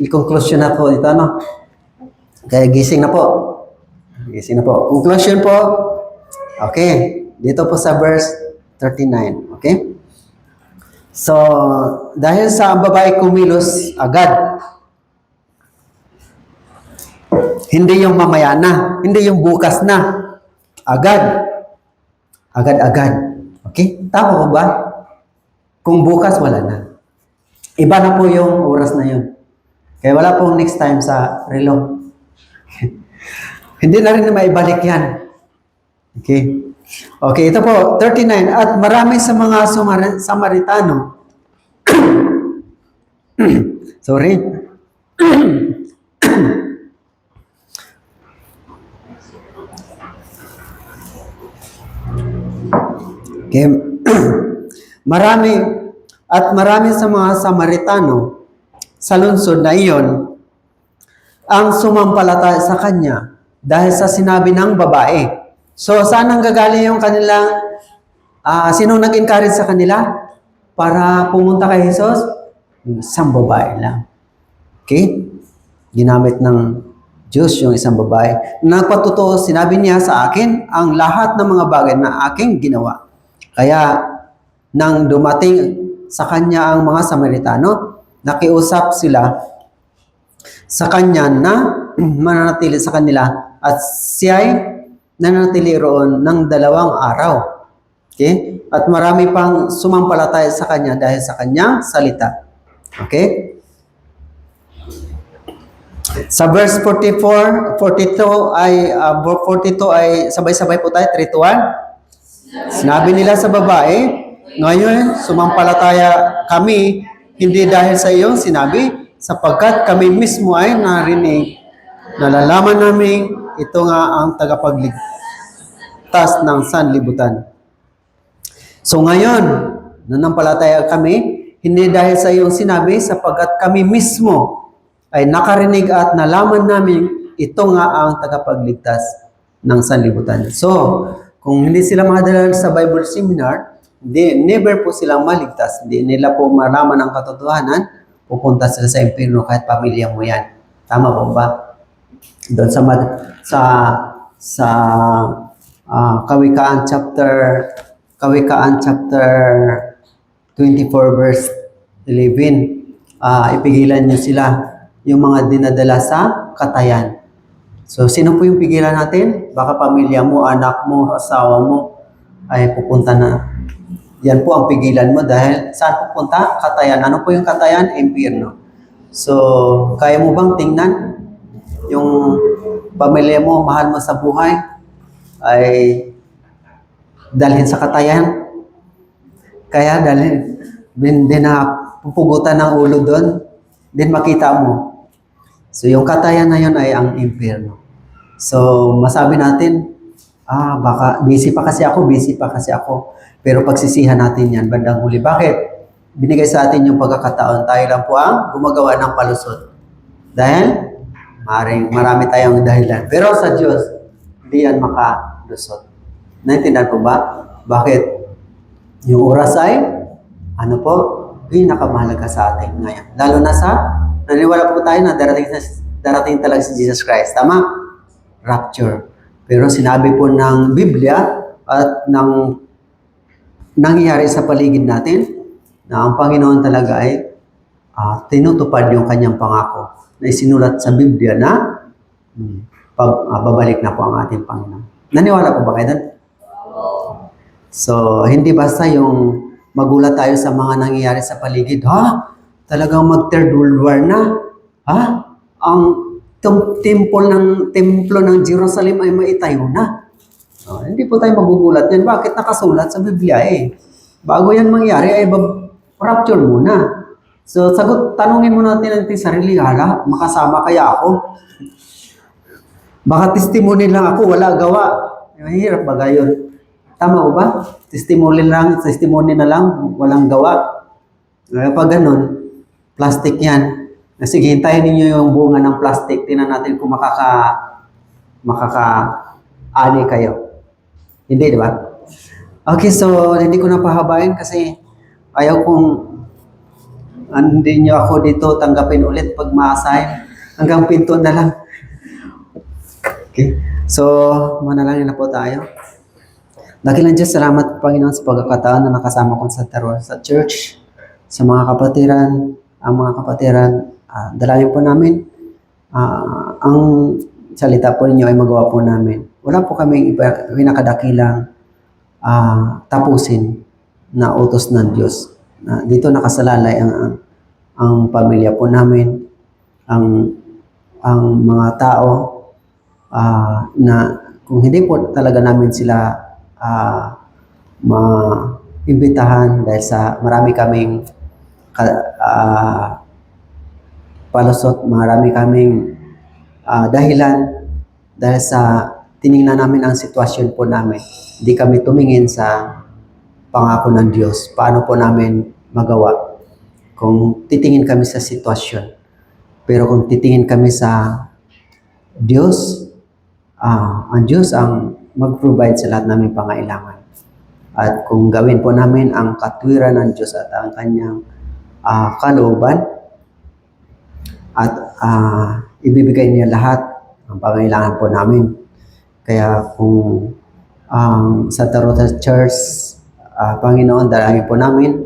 i-conclusion na po ito, no? Kaya gising na po. Conclusion po, okay, dito po sa verse 39, okay? So, dahil sa ang babae kumilos agad, hindi yung mamaya na, hindi yung bukas na, agad-agad. Okay? Tama ko ba? Kung bukas, wala na. Iba na po yung oras na yun. Kaya wala pong next time sa relo. Hindi na rin maibalik yan. Okay? Okay, ito po, 39. At marami sa mga Samaritano. Sorry. Okay? marami marami sa mga Samaritano sa lungsod na iyon ang sumampalataya sa kanya dahil sa sinabi ng babae. So, saan ang gagaling yung kanilang, sino nag-encourage sa kanila para pumunta kay Jesus? Isang babae lang. Okay? Ginamit ng Diyos yung isang babae. Nagpatotoo, sinabi niya sa akin ang lahat ng mga bagay na aking ginawa. Kaya, nang dumating sa kanya ang mga Samaritano, nakiusap sila sa kanya na mananatili sa kanila at siya'y nananatili roon ng 2 araw. Okay? At marami pang sumampalataya sa kanya dahil sa kanyang salita. Okay? Sa verse 42 ay sabay-sabay po tayo, 3 to 1. Sinabi nila sa babae, ngayon sumampalataya kami hindi dahil sa iyong sinabi, sapagkat kami mismo ay narinig, nalalaman namin ito nga ang tagapagligtas ng sanlibutan. So ngayon, nanampalataya kami, hindi dahil sa iyong sinabi, sapagkat kami mismo ay nakarinig at nalaman namin ito nga ang tagapagligtas ng sanlibutan. So, kung hindi sila makadala sa Bible seminar, never po silang maligtas. Hindi nila po malaman ang katotohanan, pupunta sila sa impyerno kahit pamilya mo yan. Tama po ba? Doon sa Kawikaan chapter 24 verse 11, ipigilan niyo sila yung mga dinadala sa katayan. So, sino po yung pigilan natin? Baka pamilya mo, anak mo, asawa mo ay pupunta na. Yan po ang pigilan mo dahil saan pupunta? Katayan. Ano po yung katayan? Impyerno. So, kaya mo bang tingnan yung pamilya mo, mahal mo sa buhay ay dalhin sa katayan? Kaya dalhin, din na pupugutan ng ulo doon, din makita mo. So, yung katayan na yun ay ang impyerno. So, masabi natin, baka busy pa kasi ako. Pero pagsisihan natin yan, bandang huli. Bakit? Binigay sa atin yung pagkakataon. Tayo lang po ang gumagawa ng palusot. Dahil, marami tayong dahilan. Pero sa Diyos, hindi yan makalusot. Naintindihan po ba? Bakit? Yung oras ay, pinakamahalaga sa atin ngayon. Lalo na naniwala po tayo na darating talaga si Jesus Christ. Tama? Rapture. Pero sinabi po ng Biblia at ng nangyayari sa paligid natin na ang Panginoon talaga ay tinutupad yung kanyang pangako na isinulat sa Biblia na babalik na po ang ating Panginoon. Naniwala po ba kayo doon? So, hindi basta yung magulat tayo sa mga nangyayari sa paligid. Talagang mag-third world war na? Ang templo ng Jerusalem ay maitayo na. Hindi po tayo magugulat yan. Bakit? Nakasulat sa Biblia eh. Bago yan mangyari ay rapture muna. So, tanungin mo natin ang ating sarili, makasama kaya ako? Baka testimony lang ako, wala gawa. Mahirap ba gayon? Tama o ba? Testimony na lang, walang gawa. Pag ganun, plastic yan. Sige, hintayin ninyo yung bunga ng plastic. Tingnan natin kung makaka-ani kayo. Hindi, di ba? Okay, so hindi ko na pahabain kasi ayaw kong hindi nyo ako dito tanggapin ulit pag ma-assign. Hanggang pinto na lang. Okay, so manalangin na po tayo. Dakilang Diyos, salamat Panginoon sa pagkakataon na nakasama ko sa church, sa mga kapatiran, dalangin po namin, ang salita po ninyo ay magawa po namin. Wala po kaming pinakadakilang tapusin na utos ng Diyos. Dito nakasalalay ang pamilya po namin, ang mga tao na kung hindi po talaga namin sila maimbitahan dahil sa marami kaming palusot, marami kaming dahilan dahil sa tiningnan namin ang sitwasyon po namin. Hindi kami tumingin sa pangako ng Diyos. Paano po namin magawa kung titingin kami sa sitwasyon? Pero kung titingin kami sa Diyos, ang Diyos ang mag-provide sa lahat naming pangailangan. At kung gawin po namin ang katwiran ng Diyos at ang kanyang kalooban, at ibibigay niya lahat ang pangailangan po namin. Kaya kung Santa Rosa Church, Panginoon, dalangin po namin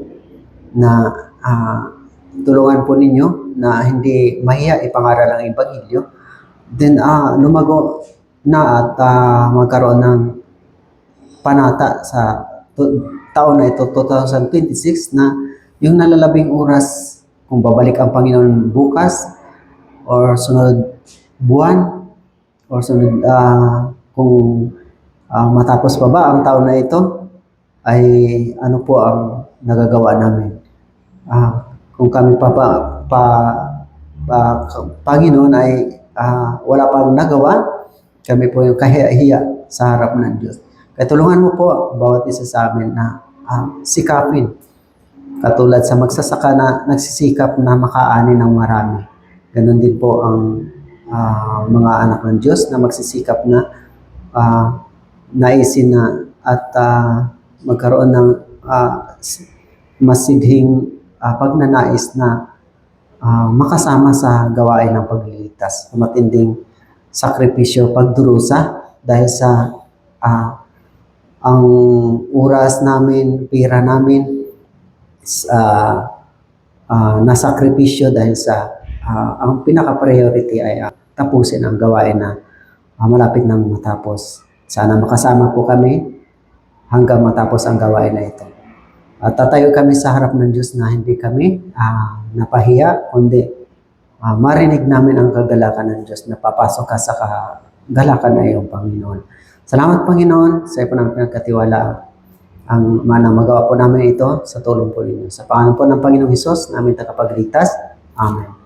na tulungan po ninyo na hindi mahiya ipangaral ang Ebanghelyo. Then lumago na at magkaroon ng panata sa taon na ito, 2026, na yung nalalabing oras, kung babalik ang Panginoon bukas or sunod buwan or sunod kung matapos pa ba ang taon na ito, ay ano po ang nagagawa namin. Kung kami Panginoon ay wala pang nagawa, kami po yung kahiya-hiya sa harap ng Diyos. Kaya tulungan mo po bawat isa sa amin na sikapin. Katulad sa magsasaka na nagsisikap na makaani ng marami. Ganon din po ang mga anak ng Diyos na magsisikap na naisin na at magkaroon ng masidhing pagnanais na makasama sa gawain ng pagliligtas. Matinding sakripisyo, pagdurusa dahil sa ang oras namin, pira namin, nasakripisyo dahil sa ang pinaka-priority ay tapusin ang gawain na malapit nang matapos. Sana makasama po kami hanggang matapos ang gawain na ito. At tatayo kami sa harap ng Diyos na hindi kami napahiya, kundi marinig namin ang kagalakan ng Diyos na papasok ka sa kagalakan na iyong Panginoon. Salamat Panginoon sa iyo po ng pinagkatiwalaan. Ang magawa po namin ito sa tulong po ninyo. Sa pangalan po ng Panginoong Hesus, namin tagapagligtas. Amen.